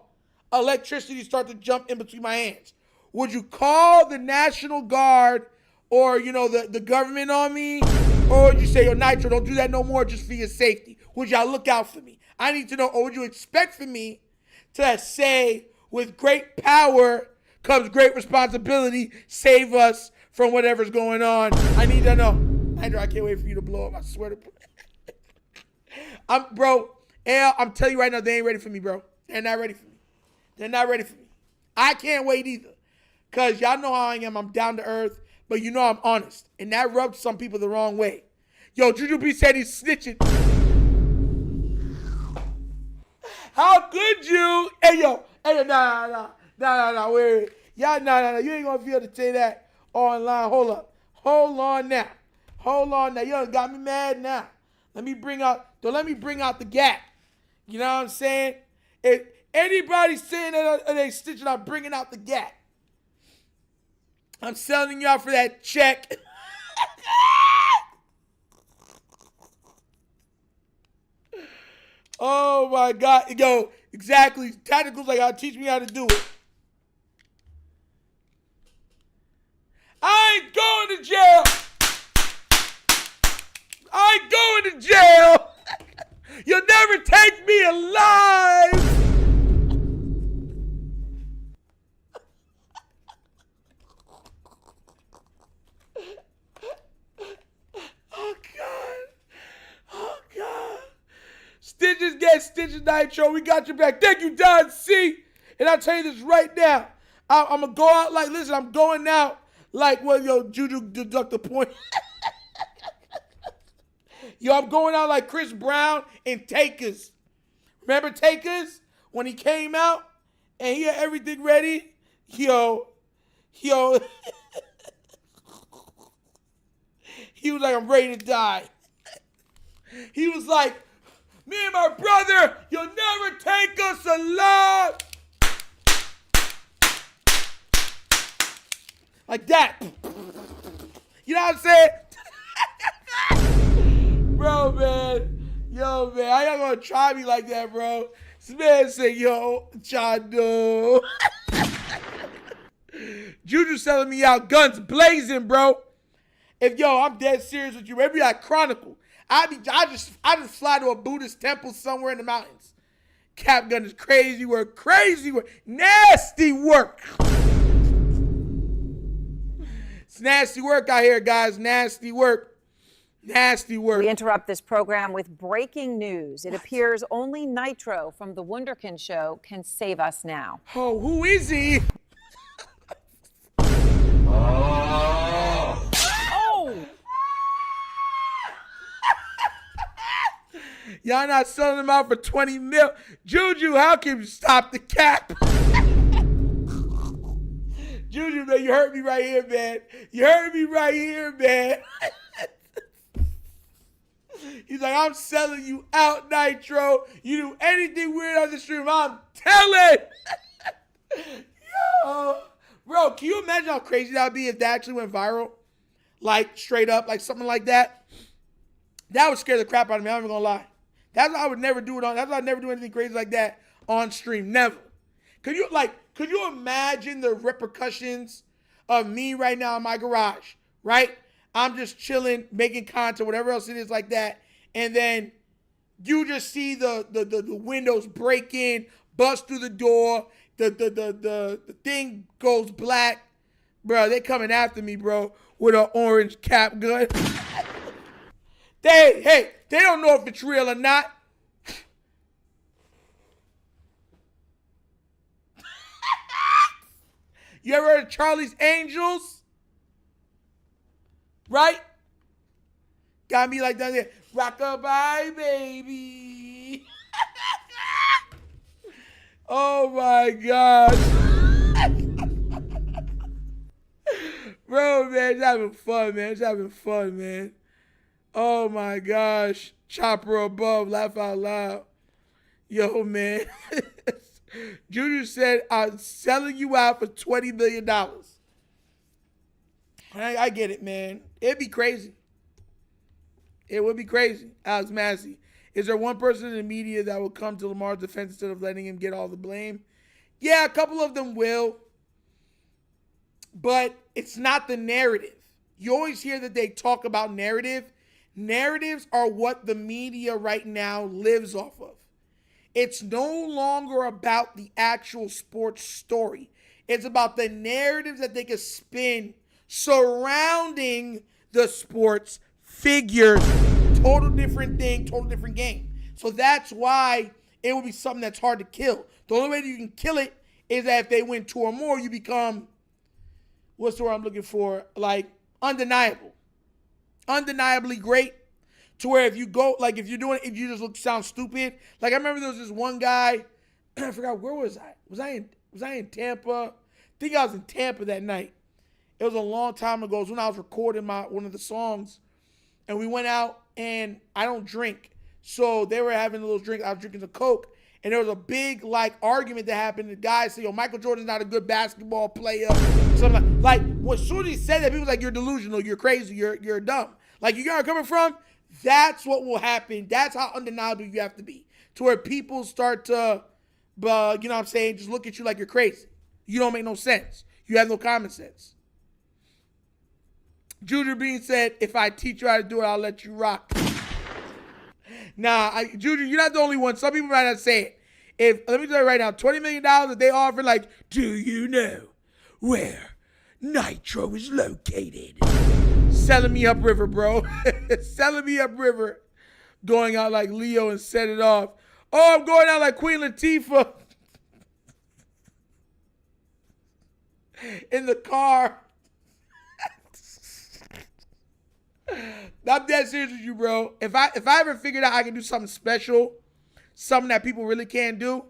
electricity start to jump in between my hands. Would you call the National Guard or, the government on me? Or would you say, yo, Nitro, don't do that no more just for your safety? Would y'all look out for me? I need to know. Or would you expect for me to say, with great power comes great responsibility, save us from whatever's going on? I need to know. Nitro, I can't wait for you to blow up. I swear to God. I'm telling you right now, they ain't ready for me, bro. They're not ready for me. I can't wait either. Because y'all know how I am. I'm down to earth. But you know I'm honest. And that rubbed some people the wrong way. Yo, Juju B said he's snitching. How could you? Hey, nah, wait. Y'all, nah. You ain't going to be able to say that online. Hold on now. You done got me mad now. Don't let me bring out the gap. You know what I'm saying? If anybody's saying that they stitching, I'm bringing out the gap. I'm selling y'all for that check. Oh my God. Yo, exactly. Tacticals like, y'all teach me how to do it. I ain't going to jail. You'll never take me alive. Oh God. Stitches get stitches, Nitro. We got your back. Thank you, Don C. And I'll tell you this right now. I'm going to go out like, listen, I'm going out like, well, yo, Juju deduct the point. Yo, I'm going out like Chris Brown and Takers. Remember Takers? When he came out and he had everything ready? Yo. He was like, I'm ready to die. He was like, me and my brother, you'll never take us alive. Like that. You know what I'm saying? Bro, man. Yo, man. How y'all gonna try me like that, bro? This man said, yo, Chado. Juju selling me out, guns blazing, bro. I'm dead serious with you. Maybe like Chronicle. I just fly to a Buddhist temple somewhere in the mountains. Cap gun is crazy work. Nasty work. It's nasty work out here, guys. Nasty work. We
interrupt this program with breaking news. It appears only Nitro from TheWunderkindShow can save us now.
Oh, who is he? Y'all not selling them out for 20 mil. Juju, how can you stop the cap? Juju, man, you hurt me right here, man. He's like, I'm selling you out, Nitro. You do anything weird on the stream, I'm telling. Yo, Bro, can you imagine how crazy that would be if that actually went viral? Like, straight up, like something like that. That would scare the crap out of me. I'm not even gonna lie. That's why I would never do it on. That's why I never do anything crazy like that on stream. Never. Could you imagine the repercussions of me right now in my garage? Right? I'm just chilling, making content, whatever else it is like that, and then you just see the windows break in, bust through the door, the thing goes black, bro. They coming after me, bro, with an orange cap gun. They don't know if it's real or not. You ever heard of Charlie's Angels? Right? Got me like that. Rockabye, baby. Oh my gosh. Bro, man, it's having fun, man. It's having fun, man. Oh my gosh. Chopper above, laugh out loud. Yo, man. Junior said, I'm selling you out for $20 million. I get it, man. It'd be crazy. It would be crazy. Alex Massey. Is there one person in the media that will come to Lamar's defense instead of letting him get all the blame? Yeah, a couple of them will. But it's not the narrative. You always hear that they talk about narrative. Narratives are what the media right now lives off of. It's no longer about the actual sports story. It's about the narratives that they can spin surrounding the sports figures. Total different thing, total different game. So that's why it would be something that's hard to kill. The only way that you can kill it is that if they win 2 or more, you become, what's the word I'm looking for? Like, undeniable. Undeniably great. To where if you go, like if you're doing it, if you just sound stupid. Like I remember there was this one guy, I forgot, where was I? Was I in Tampa? I think I was in Tampa that night. It was a long time ago. It was when I was recording one of the songs. And we went out, and I don't drink. So they were having a little drink. I was drinking some Coke. And there was a big, like, argument that happened. The guy said, yo, Michael Jordan's not a good basketball player. Something like when as soon as he said that, people was like, you're delusional, you're crazy, you're dumb. Like, you know where I'm coming from? That's what will happen. That's how undeniable you have to be. To where people start to, you know what I'm saying, just look at you like you're crazy. You don't make no sense. You have no common sense. Junior Bean said, if I teach you how to do it, I'll let you rock. Nah, Junior, you're not the only one. Some people might not say it. Let me tell you right now, $20 million that they offer, like, do you know where Nitro is located? Selling me upriver, bro. Selling me upriver. Going out like Leo and set it off. Oh, I'm going out like Queen Latifah. In the car. I'm dead serious with you, bro. If I ever figured out I can do something special, something that people really can't do,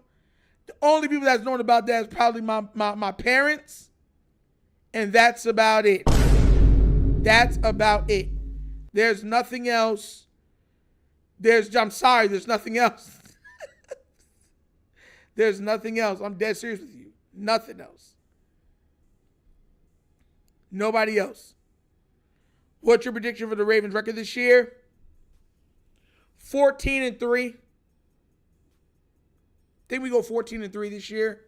the only people that's known about that is probably my parents. And that's about it. That's about it. There's nothing else. I'm sorry, there's nothing else. There's nothing else. I'm dead serious with you. Nothing else. Nobody else. What's your prediction for the Ravens record this year? 14-3. I think we go 14-3 this year.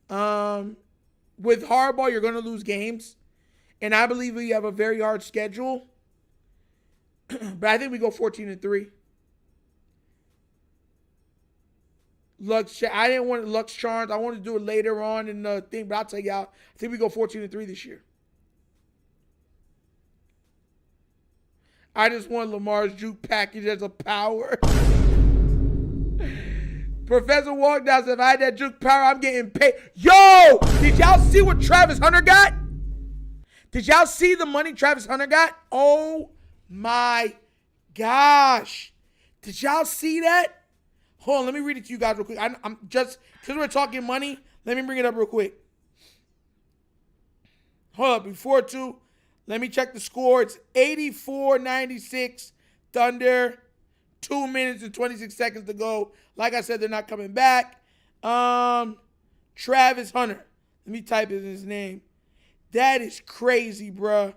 With Harbaugh, you're going to lose games. And I believe we have a very hard schedule. But I think we go 14-3. I didn't want Lux Charms. I wanted to do it later on in the thing, but I'll tell you out. I think we go 14-3 this year. I just want Lamar's juke package as a power. Professor walked down said, if I had that juke power, I'm getting paid. Yo! Did y'all see what Travis Hunter got? Did y'all see the money Travis Hunter got? Oh my gosh. Did y'all see that? Hold on, let me read it to you guys real quick. I'm just, because we're talking money, let me bring it up real quick. Hold up, before 2, let me check the score. It's 84-96 Thunder. 2 minutes and 26 seconds to go. Like I said, they're not coming back. Travis Hunter. Let me type in his name. That is crazy, bruh.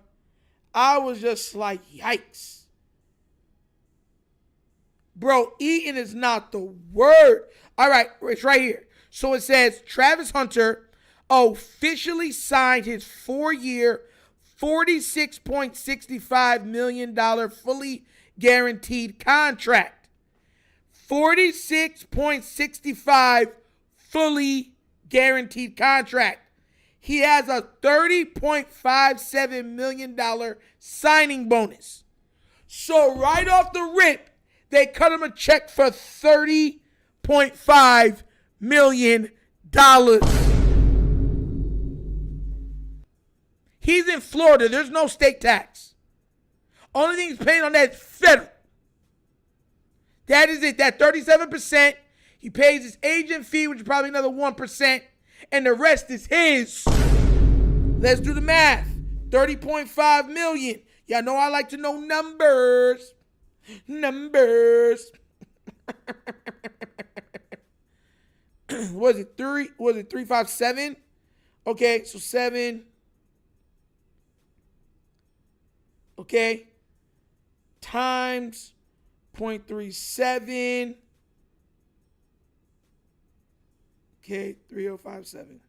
I was just like, yikes. Bro, eating is not the word. All right, it's right here. So it says Travis Hunter officially signed his 4-year, $46.65 million fully guaranteed contract. 46.65 fully guaranteed contract. He has a $30.57 million signing bonus. So right off the rip, they cut him a check for $30.5 million. He's in Florida. There's no state tax. Only thing he's paying on that is federal. That is it. That 37%. He pays his agent fee, which is probably another 1%. And the rest is his. Let's do the math. $30.5 million. Y'all know I like to know numbers. Numbers. Was it 357? Okay, so 7. Okay. Times 0.37. Okay, 3057.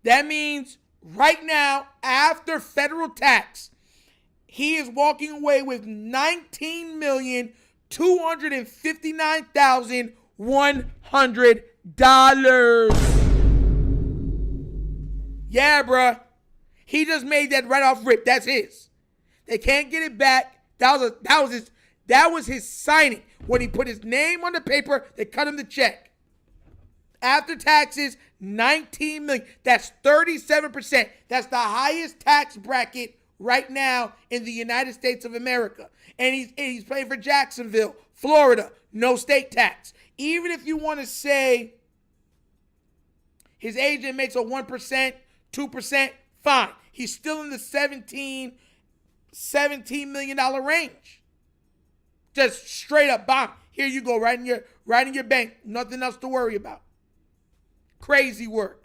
That means right now, after federal tax, he is walking away with $19,259,100. Yeah, bruh. He just made that right off rip. That's his. They can't get it back. That was his signing. When he put his name on the paper, they cut him the check. After taxes, $19 million. That's 37%. That's the highest tax bracket right now in the United States of America. And he's playing for Jacksonville, Florida. No state tax. Even if you want to say his agent makes a 1%, 2%, fine. He's still in the $17 million range. Just straight up bomb. Here you go, right in your bank. Nothing else to worry about. Crazy work.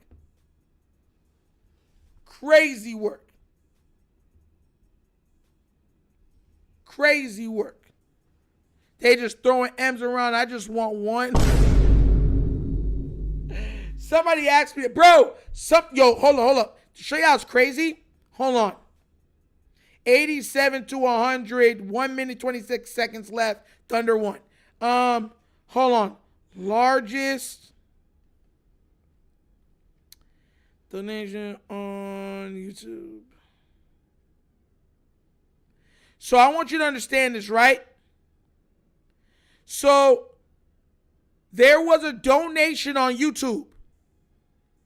Crazy work. Crazy work. They just throwing M's around. I just want one. Somebody asked me, bro, hold on. To show you how it's crazy, hold on. 87 to 100, 1 minute, 26 seconds left. Thunder won. Hold on. Largest donation on YouTube. So I want you to understand this, right? So there was a donation on YouTube,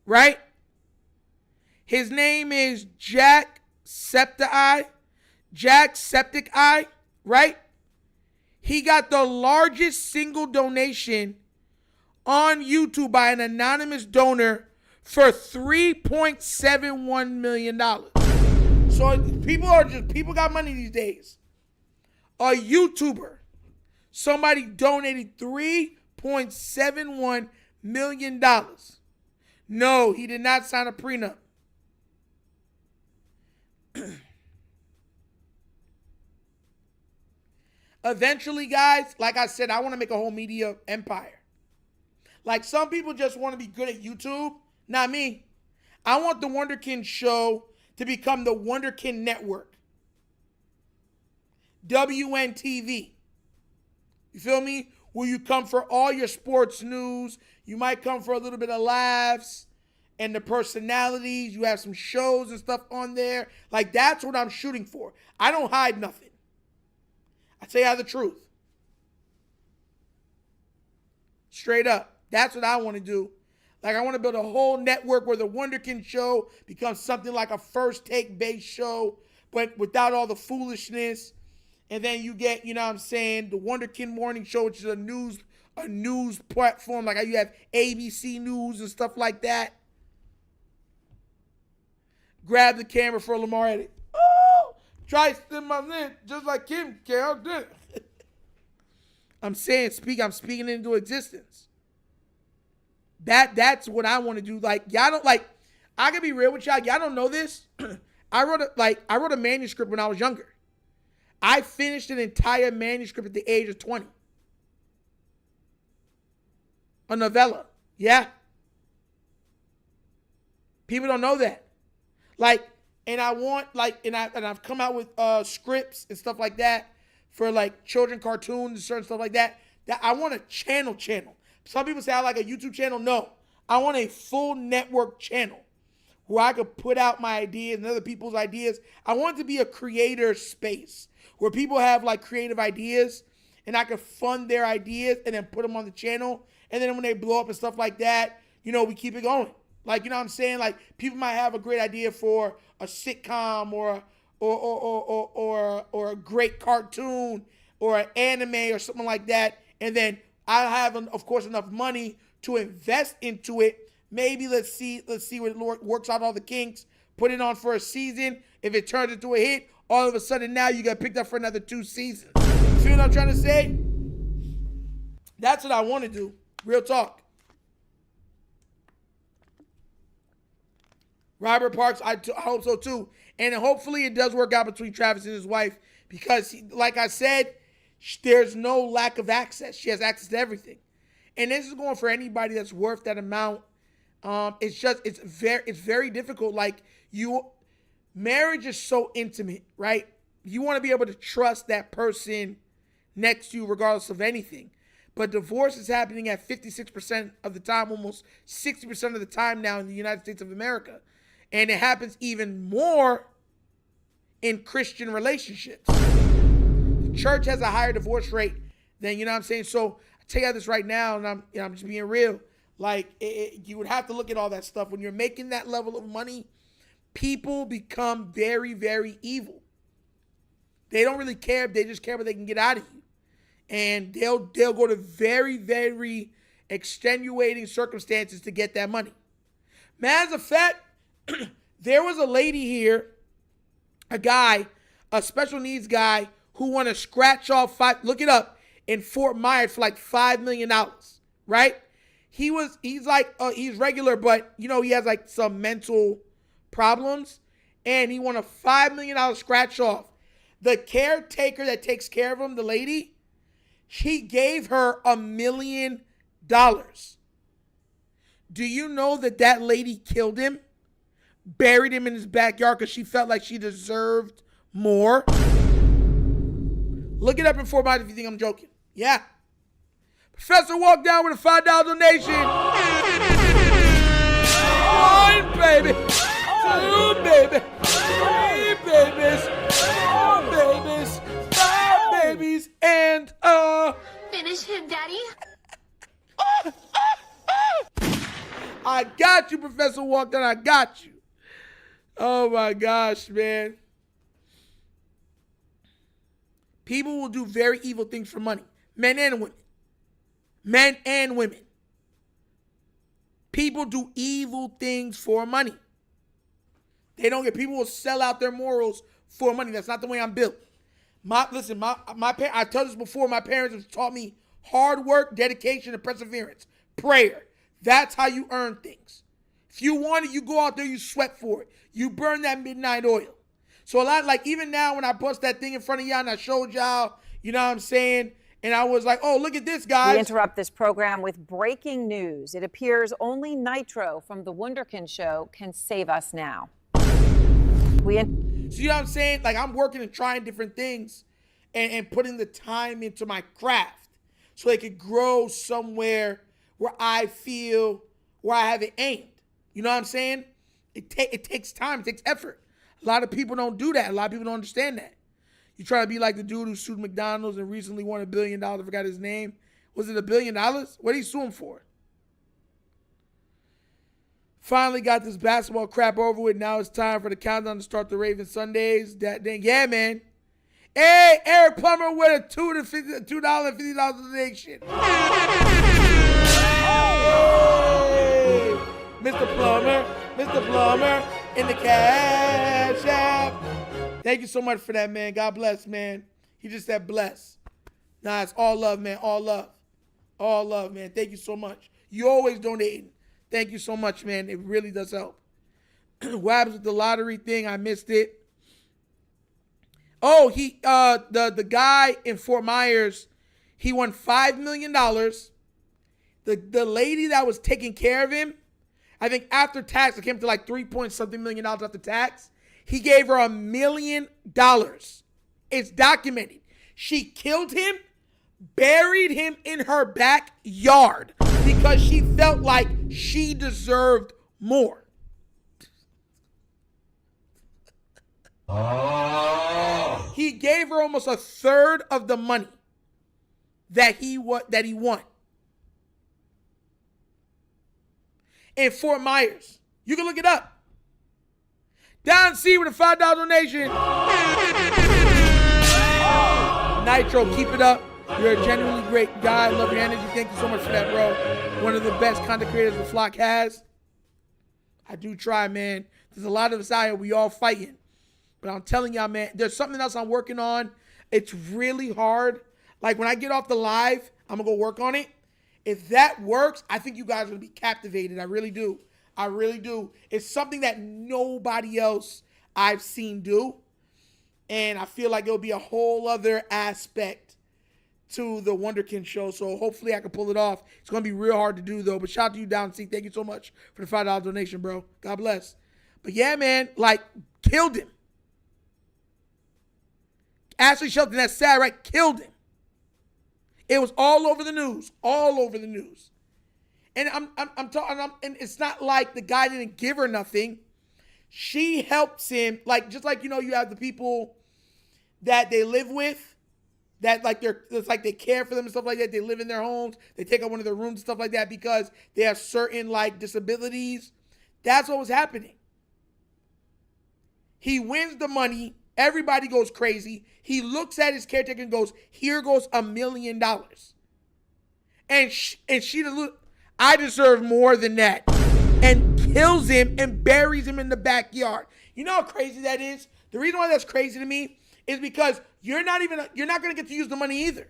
right? His name is Jacksepticeye, right? He got the largest single donation on YouTube by an anonymous donor for $3.71 million. So people got money these days. A YouTuber, somebody donated $3.71 million. No, he did not sign a prenup. Eventually, guys, like I said, I want to make a whole media empire. Like some people just want to be good at YouTube. Not me. I want the Wunderkind Show to become the Wunderkind Network. WNTV. You feel me? Where you come for all your sports news. You might come for a little bit of laughs and the personalities. You have some shows and stuff on there. Like that's what I'm shooting for. I don't hide nothing. I tell you the truth. Straight up. That's what I want to do. Like I want to build a whole network where the Wunderkind Show becomes something like a first take based show, but without all the foolishness. And then you get, you know what I'm saying, the Wunderkind Morning Show, which is a news platform, like how you have ABC News and stuff like that. Grab the camera for Lamar edit. Oh, try to stem my lip just like Kim can. I'm speaking it into existence. That's what I want to do. Like, y'all don't like. I can be real with y'all. Y'all don't know this. I wrote a manuscript when I was younger. I finished an entire manuscript at the age of 20. A novella. Yeah. People don't know that. Like, and I want like, and I've come out with scripts and stuff like that for like children cartoons and certain stuff like that. That I want a channel. Some people say I like a YouTube channel. No, I want a full network channel where I could put out my ideas and other people's ideas. I want it to be a creator space where people have like creative ideas and I could fund their ideas and then put them on the channel. And then when they blow up and stuff like that, you know, we keep it going. Like, you know what I'm saying? Like, people might have a great idea for a sitcom or a great cartoon or an anime or something like that. And then I have, of course, enough money to invest into it. Maybe let's see what Lord works out all the kinks. Put it on for a season. If it turns into a hit, all of a sudden now you got picked up for another 2 seasons. See what I'm trying to say? That's what I want to do. Real talk. Robert Parks, I hope so too. And hopefully it does work out between Travis and his wife because, like I said, there's no lack of access. She has access to everything. And this is going for anybody that's worth that amount. It's very difficult. Like, marriage is so intimate, right? You want to be able to trust that person next to you regardless of anything. But divorce is happening at 56% of the time, almost 60% of the time now in the United States of America. And it happens even more in Christian relationships. The church has a higher divorce rate than, you know what I'm saying? So I tell you this right now, and I'm just being real. Like, you would have to look at all that stuff. When you're making that level of money, people become very, very evil. They don't really care. They just care what they can get out of you. And they'll go to very, very extenuating circumstances to get that money. Man, as a fact, there was a lady here, a special needs guy who won a scratch off look it up, in Fort Myers for like $5 million, right? He's regular, but you know, he has like some mental problems, and he won a $5 million scratch off. The caretaker that takes care of him, the lady, he gave her $1 million. Do you know that lady killed him? Buried him in his backyard because she felt like she deserved more? Look it up in Fort Myers if you think I'm joking. Yeah. Professor walked down with a $5 donation. 1 baby. 2 baby. 3 babies. 4 babies. 5 babies. And
Finish him, Daddy.
I got you, Professor Walked down. I got you. Oh my gosh, man. People will do very evil things for money. Men and women. Men and women. People do evil things for money. People will sell out their morals for money. That's not the way I'm built. My I told this before, my parents have taught me hard work, dedication, and perseverance. Prayer. That's how you earn things. If you want it, you go out there, you sweat for it. You burn that midnight oil. So a lot, like even now when I bust that thing in front of y'all and I showed y'all, you know what I'm saying? And I was like, oh, look at this, guys.
We interrupt this program with breaking news. It appears only Nitro from TheWunderkindShow can save us now.
So you know what I'm saying? Like, I'm working and trying different things and putting the time into my craft so it could grow somewhere where I feel where I have it aimed. You know what I'm saying? It takes time. It takes effort. A lot of people don't do that. A lot of people don't understand that. You try to be like the dude who sued McDonald's and recently won $1 billion. I forgot his name. Was it $1 billion? What did he sue him for? Finally got this basketball crap over with. Now it's time for the countdown to start the Ravens Sundays. Yeah, man. Hey, Eric Plummer with a $2.50 donation. Hey, Mr. Plummer in the CashApp. Thank you so much for that, man. God bless, man. He just said bless. Nah, it's all love, man. All love. All love, man. Thank you so much. You always donating. Thank you so much, man. It really does help. What happens with the lottery thing? I missed it. Oh, the guy in Fort Myers, he won $5 million. The lady that was taking care of him, I think after tax, it came to like 3-point-something million after tax. He gave her $1 million. It's documented. She killed him, buried him in her backyard because she felt like she deserved more. He gave her almost a third of the money that he won. In Fort Myers. You can look it up. Don C with a $5 donation. Nitro, keep it up. You're a genuinely great guy. Love your energy. Thank you so much for that, bro. One of the best content creators the flock has. I do try, man. There's a lot of us out here. We all fighting. But I'm telling y'all, man, there's something else I'm working on. It's really hard. Like when I get off the live, I'm going to go work on it. If that works, I think you guys are going to be captivated. I really do. I really do. It's something that nobody else I've seen do. And I feel like it'll be a whole other aspect to the Wunderkind show. So hopefully I can pull it off. It's going to be real hard to do, though. But shout out to you, Down C. Thank you so much for the $5 donation, bro. God bless. But yeah, man, like, killed him. Ashley Shelton, that's sad, right? Killed him. It was all over the news. All over the news. And I'm talking, and it's not like the guy didn't give her nothing. She helps him, like, just like, you know, you have the people that they live with, that like it's like they care for them and stuff like that. They live in their homes. They take up one of their rooms and stuff like that because they have certain like disabilities. That's what was happening. He wins the money. Everybody goes crazy. He looks at his caretaker and goes, here goes $1 million. And she look, I deserve more than that. And kills him and buries him in the backyard. You know how crazy that is? The reason why that's crazy to me is because you're not going to get to use the money either.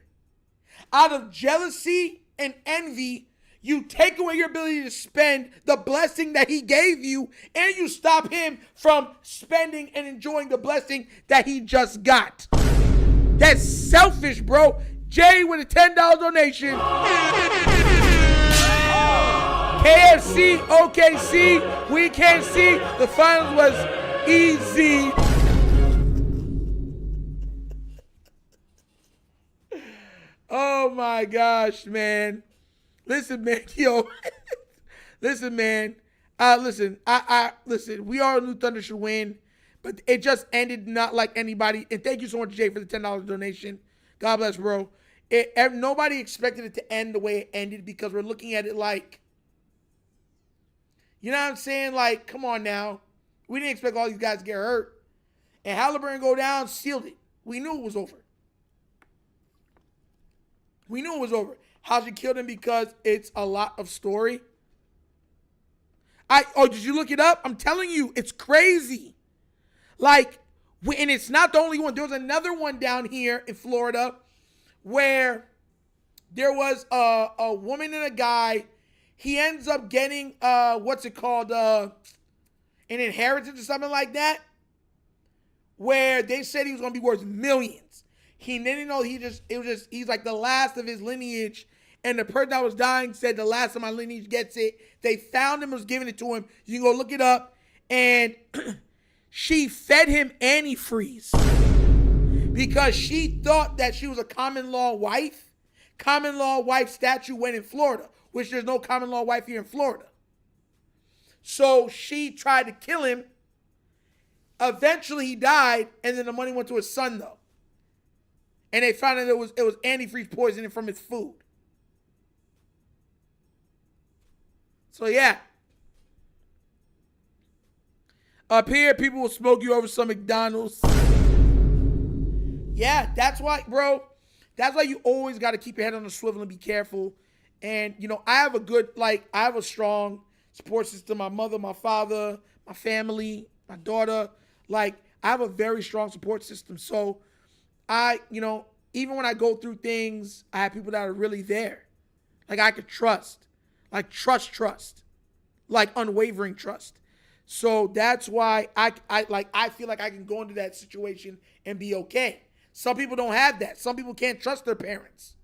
Out of jealousy and envy, you take away your ability to spend the blessing that he gave you, and you stop him from spending and enjoying the blessing that he just got. That's selfish, bro. Jay with a $10 donation. KFC, OKC, we can't see. The finals was easy. Oh my gosh, man. Listen, man, yo. Listen, man. Listen, we all knew Thunder should win, but it just ended not like anybody. And thank you so much, Jay, for the $10 donation. God bless, bro. Nobody expected it to end the way it ended because we're looking at it like, you know what I'm saying? Like, come on now. We didn't expect all these guys to get hurt. And Halliburton go down, sealed it. We knew it was over. We knew it was over. How she killed him because it's a lot of story. Did you look it up? I'm telling you, it's crazy. Like, and it's not the only one. There was another one down here in Florida where there was a woman and a guy. He ends up getting, what's it called? An inheritance or something like that. Where they said he was going to be worth millions. He didn't know he's like the last of his lineage. And the person that was dying said the last of my lineage gets it. They found him, was giving it to him. You can go look it up. And she fed him antifreeze because she thought that she was a common law wife. Common law wife statute went in Florida, which there's no common law wife here in Florida. So she tried to kill him. Eventually he died, and then the money went to his son, though. And they found out it was antifreeze poisoning from his food. So yeah. Up here, people will smoke you over some McDonald's. Yeah, that's why, bro. That's why you always got to keep your head on the swivel and be careful. And, you know, I have a strong support system. My mother, my father, my family, my daughter. Like, I have a very strong support system. So, even when I go through things, I have people that are really there. Like, I could trust. Like trust. Like unwavering trust. So that's why I feel like I can go into that situation and be okay. Some people don't have that. Some people can't trust their parents.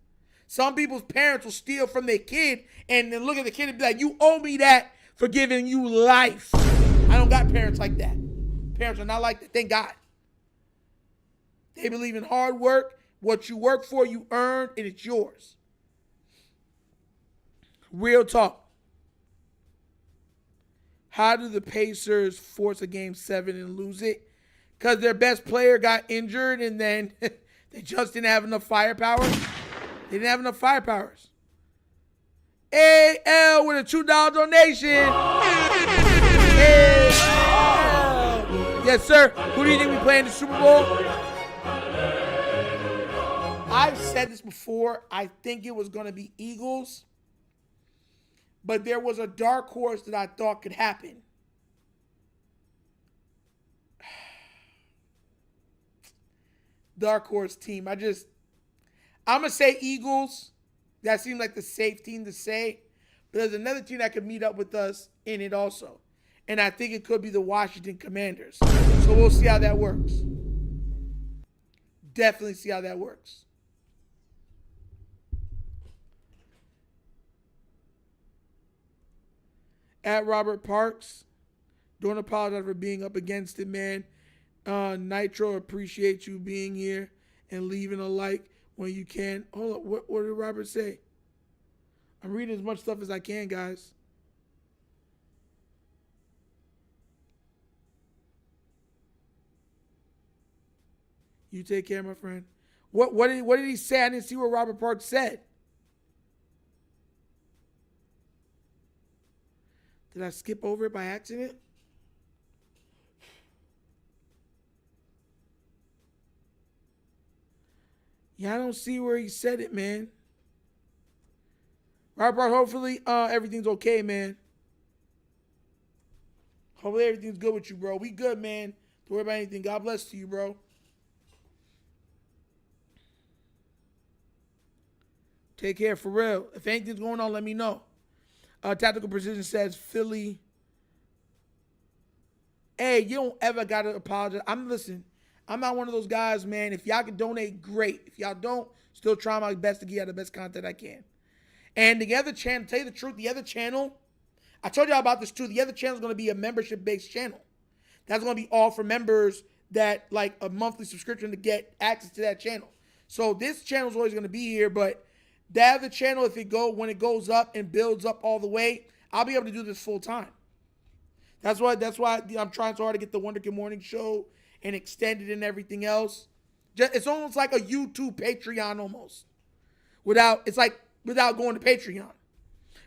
Some people's parents will steal from their kid and then look at the kid and be like, you owe me that for giving you life. I don't got parents like that. Parents are not like that. Thank God. They believe in hard work. What you work for, you earn, and it's yours. Real talk. How do the Pacers force a game 7 and lose it? Because their best player got injured and then they just didn't have enough firepower. They didn't have enough firepowers. AL with a $2 donation. AL. Yes, sir. Who do you think we play in the Super Bowl? I've said this before. I think it was going to be Eagles. But there was a dark horse that I thought could happen. Dark horse team. I'm going to say Eagles. That seemed like the safe team to say. But there's another team that could meet up with us in it also. And I think it could be the Washington Commanders. So we'll see how that works. Definitely see how that works. At Robert Parks, don't apologize for being up against it, man. Nitro, appreciate you being here and leaving a like when you can. Hold up, what did Robert say? I'm reading as much stuff as I can, guys. You take care, my friend. What did he say? I didn't see what Robert Parks said. Did I skip over it by accident? Yeah, I don't see where he said it, man. Robert, hopefully everything's okay, man. Hopefully everything's good with you, bro. We good, man. Don't worry about anything. God bless to you, bro. Take care, for real. If anything's going on, let me know. Tactical Precision says, Philly. Hey, you don't ever got to apologize. I'm not one of those guys, man. If y'all can donate, great. If y'all don't, still try my best to get out the best content I can. And the other channel, tell you the truth, the other channel, I told y'all about this too. The other channel is going to be a membership-based channel. That's going to be all for members that like a monthly subscription to get access to that channel. So this channel is always going to be here, but that other channel, when it goes up and builds up all the way, I'll be able to do this full time. That's why I'm trying so hard to get the Wunderkind Morning Show and extend it and everything else. It's almost like a YouTube Patreon almost. Without going to Patreon.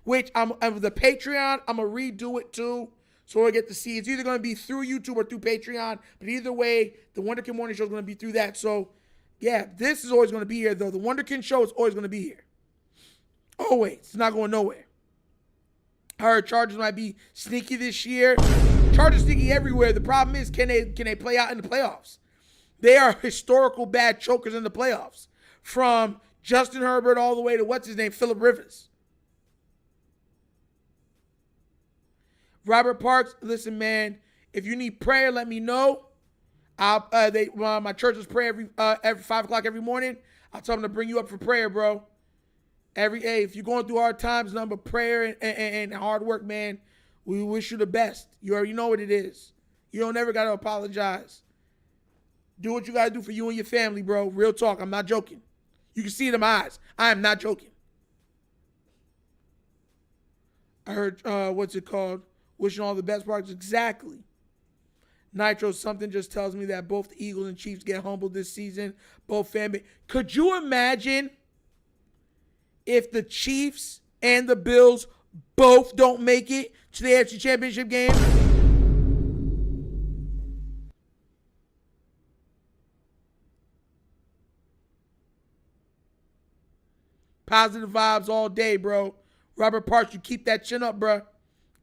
Which the Patreon, I'm going to redo it too. So I get to see. It's either going to be through YouTube or through Patreon. But either way, the Wunderkind Morning Show is going to be through that. So yeah, this is always going to be here though. The Wunderkind Show is always going to be here. Always. It's not going nowhere. I heard Chargers might be sneaky this year. Chargers sneaky everywhere. The problem is, can they play out in the playoffs? They are historical bad chokers in the playoffs. From Justin Herbert all the way to Phillip Rivers. Robert Parks, listen, man. If you need prayer, let me know. My church is pray every 5 o'clock every morning. I'll tell them to bring you up for prayer, bro. If you're going through hard times, nothing but prayer and hard work, man. We wish you the best. You already know what it is. You don't ever got to apologize. Do what you got to do for you and your family, bro. Real talk. I'm not joking. You can see it in my eyes. I am not joking. I heard, wishing all the best parts. Exactly. Nitro, something just tells me that both the Eagles and Chiefs get humbled this season. Both fan base. Could you imagine if the Chiefs and the Bills both don't make it to the AFC Championship game? Positive vibes all day, bro. Robert Parks, you keep that chin up, bro.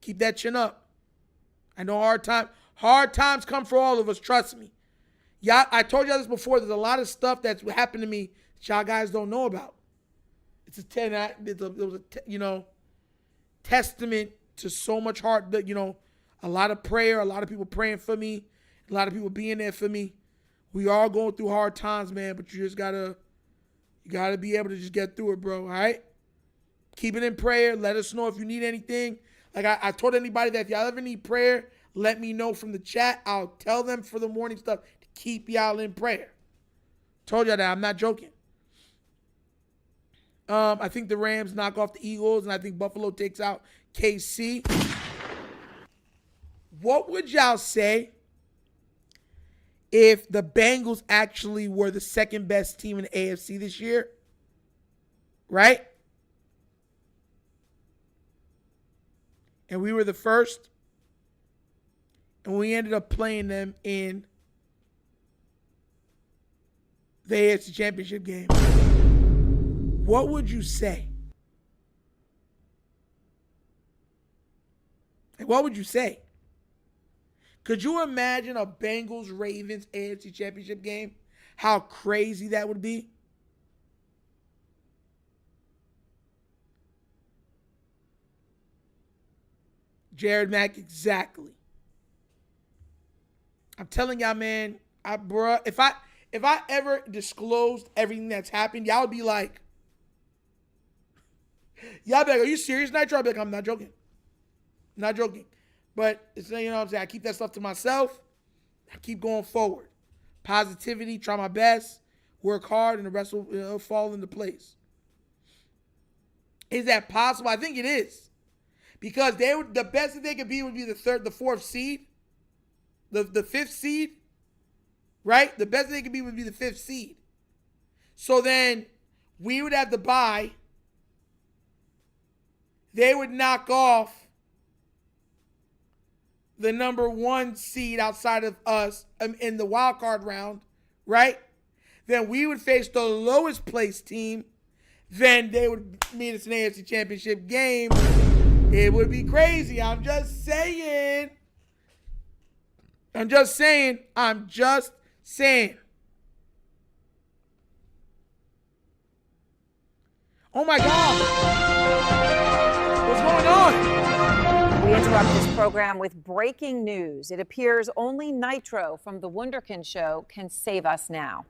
Keep that chin up. I know hard times come for all of us, trust me. Yeah, I told y'all this before. There's a lot of stuff that's happened to me that y'all guys don't know about. testament to so much heart that, a lot of prayer, a lot of people praying for me, a lot of people being there for me. We all going through hard times, man, but you just gotta be able to just get through it, bro, all right? Keep it in prayer. Let us know if you need anything. Like I told anybody that if y'all ever need prayer, let me know from the chat. I'll tell them for the morning stuff to keep y'all in prayer. Told y'all that. I'm not joking. I think the Rams knock off the Eagles, and I think Buffalo takes out KC. What would y'all say if the Bengals actually were the second best team in the AFC this year? Right? And we were the first. And we ended up playing them in the AFC Championship game. What would you say? Like, what would you say? Could you imagine a Bengals-Ravens AFC Championship game? How crazy that would be? Jared Mack, exactly. I'm telling y'all, man, if I ever disclosed everything that's happened, y'all would be like, are you serious, Nitro? I'd be like, I'm not joking. I'm not joking. But it's, what I'm saying, I keep that stuff to myself. I keep going forward. Positivity, try my best, work hard, and the rest will fall into place. Is that possible? I think it is. Because the best that they could be would be the fourth seed. The fifth seed. Right? The best they could be would be the fifth seed. So then we would have the bye. They would knock off the number one seed outside of us in the wild card round, right? Then we would face the lowest placed team. Then they would meet us in an AFC Championship game. It would be crazy. I'm just saying. Oh my God. What's going on?
We interrupt this program with breaking news. It appears only Nitro from TheWunderkindShow can save us now.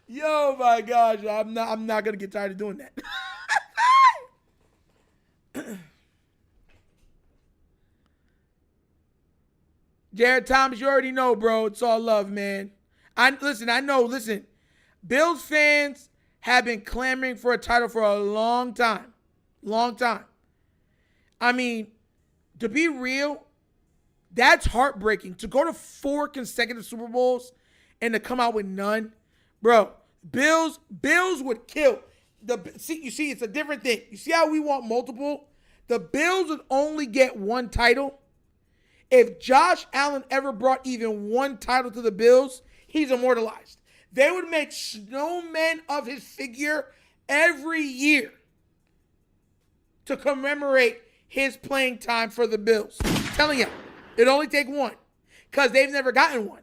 Yo, my gosh, I'm not gonna get tired of doing that. Jared Thomas, you already know, bro. It's all love, man. Listen. Bills fans have been clamoring for a title for a long time. Long time. I mean, to be real, that's heartbreaking. To go to 4 consecutive Super Bowls and to come out with none. Bro, Bills would kill. You see, it's a different thing. You see how we want multiple? The Bills would only get one title. If Josh Allen ever brought even one title to the Bills, he's immortalized. They would make snowmen of his figure every year to commemorate his playing time for the Bills. I'm telling you, it'd only take one because they've never gotten one.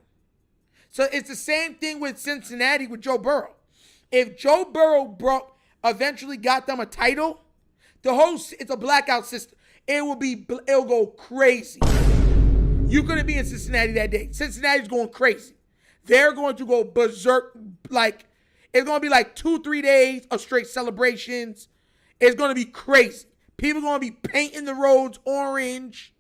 So it's the same thing with Cincinnati with Joe Burrow. If Joe Burrow eventually got them a title, it's a blackout system. It'll go crazy. You couldn't be in Cincinnati that day. Cincinnati's going crazy. They're going to go berserk. It's going to be 2-3 days of straight celebrations. It's going to be crazy. People are going to be painting the roads orange.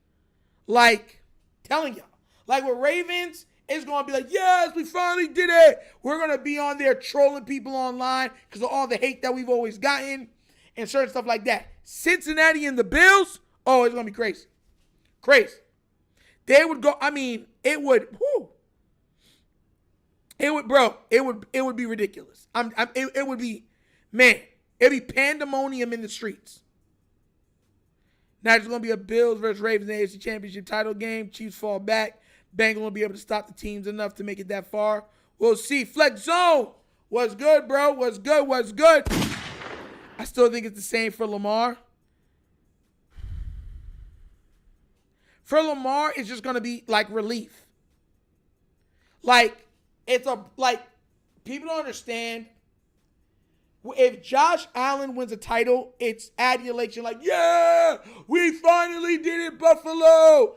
Telling y'all. With Ravens, it's going to be yes, we finally did it. We're going to be on there trolling people online because of all the hate that we've always gotten and certain stuff like that. Cincinnati and the Bills, it's going to be crazy. Crazy. They would go, it would be ridiculous. It would be, man, it'd be pandemonium in the streets. Now it's going to be a Bills versus Ravens AFC Championship title game. Chiefs fall back. Bengals will be able to stop the teams enough to make it that far. We'll see. Flex zone. What's good, bro? What's good? I still think it's the same for Lamar. For Lamar, it's just going to be relief. People don't understand. If Josh Allen wins a title, it's adulation. Like, yeah, we finally did it, Buffalo.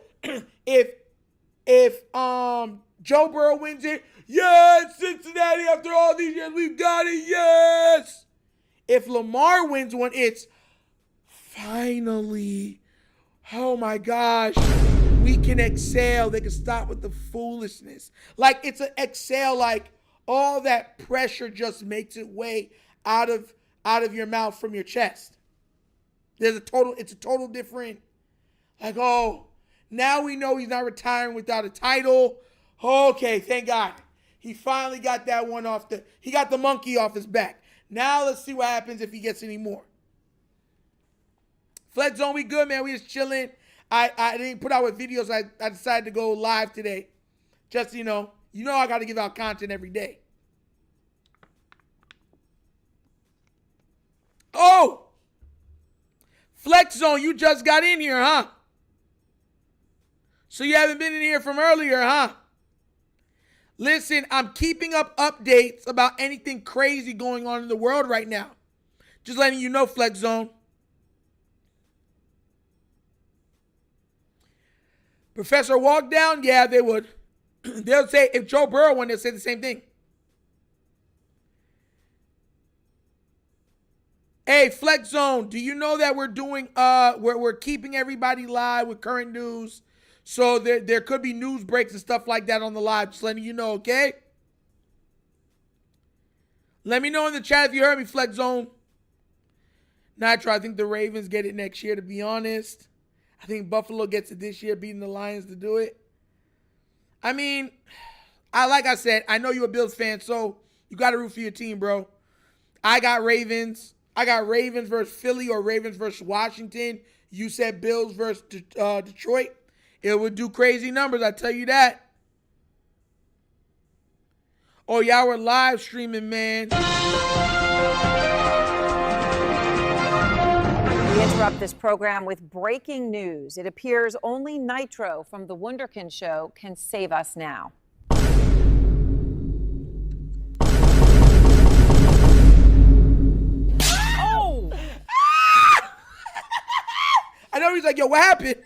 if Joe Burrow wins it, yes, Cincinnati, after all these years, we've got it, yes. If Lamar wins one, it's finally, oh my gosh, we can exhale. They can stop with the foolishness. Like, it's an exhale, like all that pressure just makes its way out of your mouth from your chest. It's a total different, like, oh, now we know he's not retiring without a title. Okay, thank God. He finally got that one he got the monkey off his back. Now let's see what happens if he gets any more. Flex Zone, we good, man. We just chilling. I didn't put out with videos. I decided to go live today. Just, you know I got to give out content every day. Oh! Flex Zone, you just got in here, huh? So you haven't been in here from earlier, huh? Listen, I'm keeping up updates about anything crazy going on in the world right now. Just letting you know, Flex Zone. Professor Walk Down, yeah, they would. They'll say, if Joe Burrow won, they'll say the same thing. Hey, Flex Zone, do you know that we're doing, we're keeping everybody live with current news? So there could be news breaks and stuff like that on the live. Just letting you know, okay? Let me know in the chat if you heard me, Flex Zone. Nitro, I think the Ravens get it next year, to be honest. I think Buffalo gets it this year, beating the Lions to do it. I mean, like I said, I know you're a Bills fan, so you got to root for your team, bro. I got Ravens. I got Ravens versus Philly or Ravens versus Washington. You said Bills versus Detroit. It would do crazy numbers, I tell you that. Oh, y'all were live streaming, man.
We interrupt this program with breaking news. It appears only Nitro from TheWunderkindShow can save us now.
Oh! I know he's like, yo, what happened?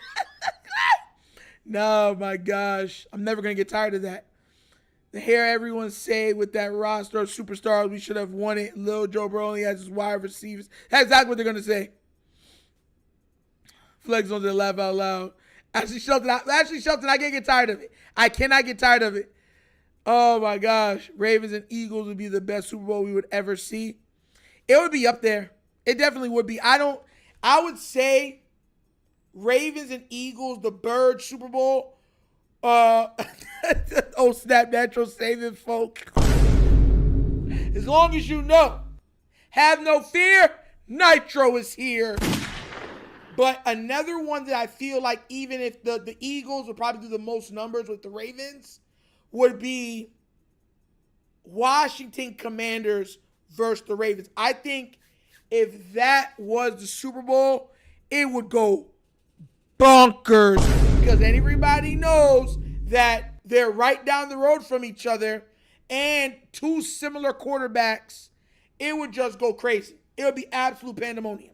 No, my gosh. I'm never going to get tired of that. The hair everyone say with that roster of superstars, we should have won it. Lil Joe Burrow only has his wide receivers. That's exactly what they're going to say. Flex on the laugh out loud. Ashley Shelton, I can't get tired of it. I cannot get tired of it. Oh, my gosh. Ravens and Eagles would be the best Super Bowl we would ever see. It would be up there. It definitely would be. I would say Ravens and Eagles, the Bird Super Bowl. Oh, snap, natural saving, folk. As long as you know, have no fear, Nitro is here. But another one that I feel like even if the Eagles would probably do the most numbers with the Ravens would be Washington Commanders versus the Ravens. I think if that was the Super Bowl, it would go bonkers because everybody knows that they're right down the road from each other and two similar quarterbacks. It would just go crazy. It would be absolute pandemonium.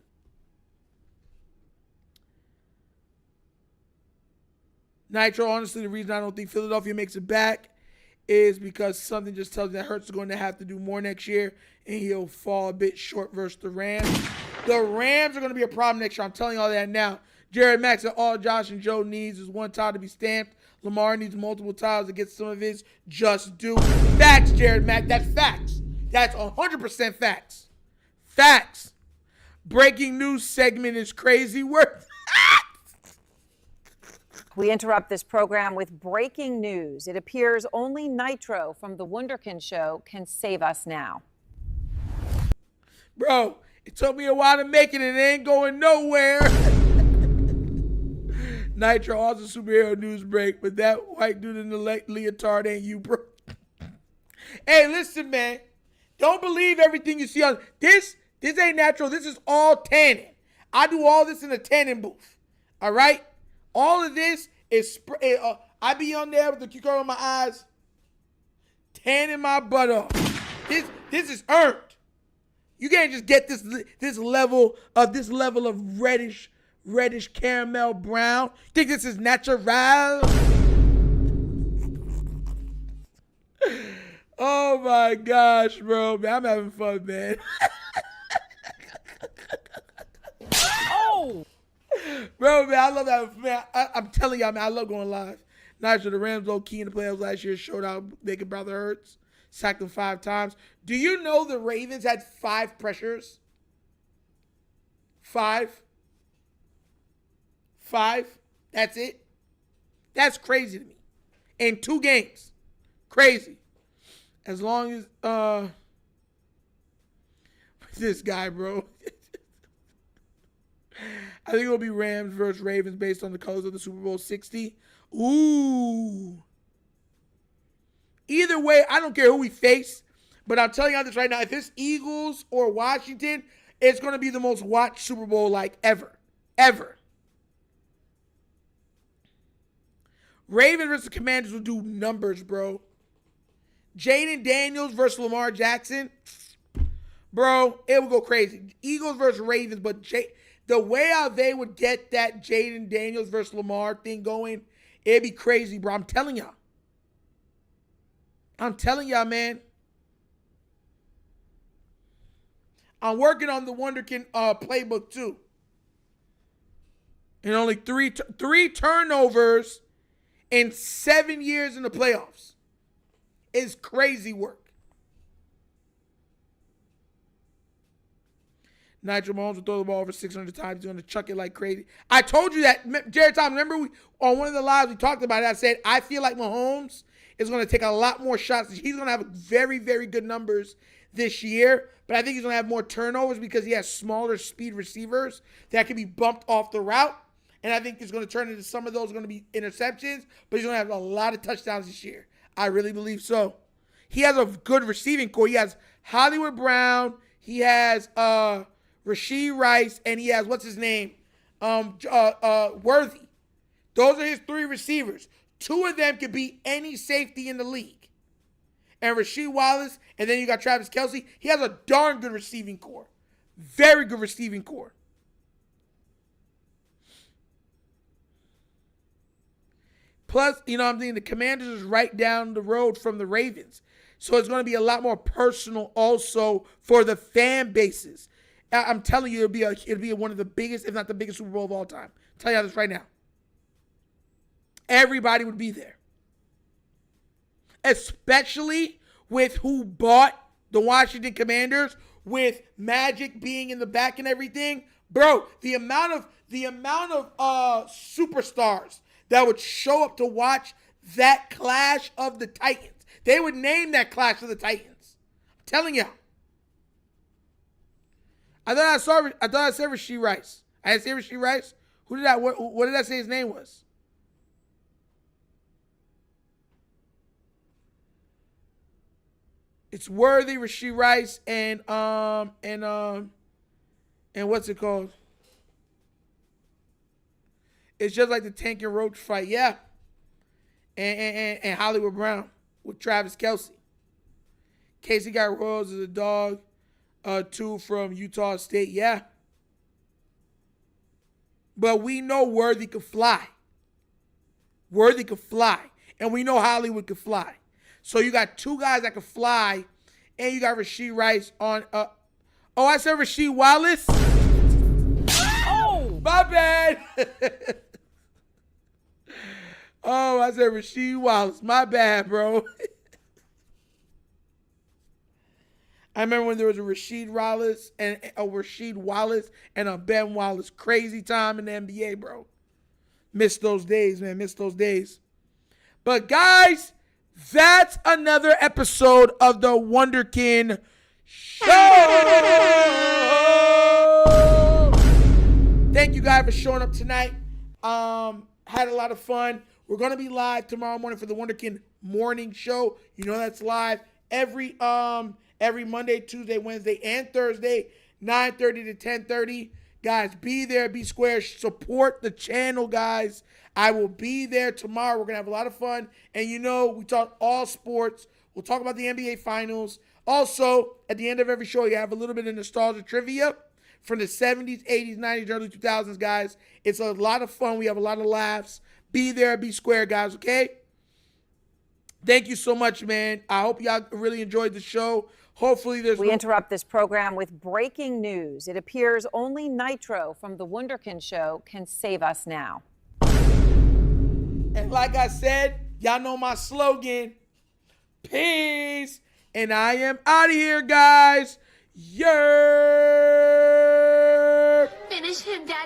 Nitro, honestly, the reason I don't think Philadelphia makes it back is because something just tells me that Hurts is going to have to do more next year and he'll fall a bit short versus the Rams. The Rams are going to be a problem next year. I'm telling you all that now. Jared Mack said all Josh and Joe needs is one tile to be stamped. Lamar needs multiple tiles to get some of his just due. Facts, Jared Mack. That's facts. That's 100% facts. Facts. Breaking news segment is crazy work.
We interrupt this program with breaking news. It appears only Nitro from TheWunderkindShow can save us now.
Bro, it took me a while to make it and it ain't going nowhere. Nitro, also superhero news break, but that white dude in the leotard ain't you, bro. Hey, listen, man. Don't believe everything you see on this. This ain't natural. This is all tanning. I do all this in a tanning booth. All right? All of this is, I be on there with the cucumber in my eyes, tanning my butt off. This is earned. You can't just get this level of reddish caramel brown. Think this is natural? Oh my gosh, bro. Man, I'm having fun, man.
Oh!
Bro, man, I love that. Man, I'm telling y'all, man, I love going live. Nigel, the Rams low key in the playoffs last year showed out making Brother Hurts. Sacked him 5 times. Do you know the Ravens had 5 pressures? 5. That's it. That's crazy to me. In 2 games. Crazy. As long as this guy, bro. I think it'll be Rams versus Ravens based on the colors of the Super Bowl 60. Ooh. Either way, I don't care who we face, but I'm telling you this right now. If it's Eagles or Washington, it's going to be the most watched Super Bowl like ever. Ever. Ravens versus Commanders will do numbers, bro. Jaden Daniels versus Lamar Jackson. Bro, it would go crazy. Eagles versus Ravens, but the way how they would get that Jaden Daniels versus Lamar thing going, it'd be crazy, bro. I'm telling y'all. Man. I'm working on the Wunderkind playbook too. And only three turnovers in 7 years in the playoffs is crazy work. Nigel Mahomes will throw the ball over 600 times. He's going to chuck it like crazy. I told you that, Jared Thomas. Remember on one of the lives we talked about it, I said, I feel like Mahomes is going to take a lot more shots. He's going to have very, very good numbers this year, but I think he's going to have more turnovers because he has smaller speed receivers that can be bumped off the route, and I think it's going to turn into some of those are going to be interceptions, but he's going to have a lot of touchdowns this year. I really believe so. He has a good receiving core. He has Hollywood Brown. He has Rashee Rice, and he has, what's his name? Worthy. Those are his 3 receivers. 2 of them could beat any safety in the league. And Rasheed Wallace, and then you got Travis Kelce. He has a darn good receiving core. Very good receiving core. Plus, you know what I'm saying, the Commanders is right down the road from the Ravens. So it's going to be a lot more personal also for the fan bases. I'm telling you, it'll be one of the biggest, if not the biggest Super Bowl of all time. I'll tell you this right now. Everybody would be there. Especially with who bought the Washington Commanders, with Magic being in the back and everything. Bro, the amount of superstars that would show up to watch that Clash of the Titans. They would name that Clash of the Titans. I'm telling y'all. I thought I said Rashee Rice. I didn't say Rashee Rice. What did I say his name was? It's Worthy, Rashee Rice, and what's it called? It's just like the Tank and Roach fight, yeah. And Hollywood Brown with Travis Kelce. Casey got Royals as a dog. 2 from Utah State, yeah. But we know Worthy could fly. And we know Hollywood could fly. So you got 2 guys that can fly, and you got Rashee Rice on. I said Rasheed Wallace. Oh, my bad. I said Rasheed Wallace. My bad, bro. I remember when there was a Rasheed Wallace and a Ben Wallace. Crazy time in the NBA, bro. Missed those days, man. But guys, that's another episode of the Wunderkind Show. Thank you guys for showing up tonight. Had a lot of fun. We're going to be live tomorrow morning for the Wunderkind Morning Show. You know that's live every Monday, Tuesday, Wednesday, and Thursday, 9:30 to 10:30. Guys, be there, be square, support the channel, guys. I will be there tomorrow. We're going to have a lot of fun. And we talk all sports. We'll talk about the NBA Finals. Also, at the end of every show, you have a little bit of nostalgia trivia from the 70s, 80s, 90s, early 2000s, guys. It's a lot of fun. We have a lot of laughs. Be there, be square, guys, okay? Thank you so much, man. I hope y'all really enjoyed the show. Hopefully there's
We interrupt this program with breaking news. It appears only Nitro from The Wunderkind Show can save us now.
And like I said, y'all know my slogan. Peace. And I am out of here, guys. Yerp.
Finish him, Daddy.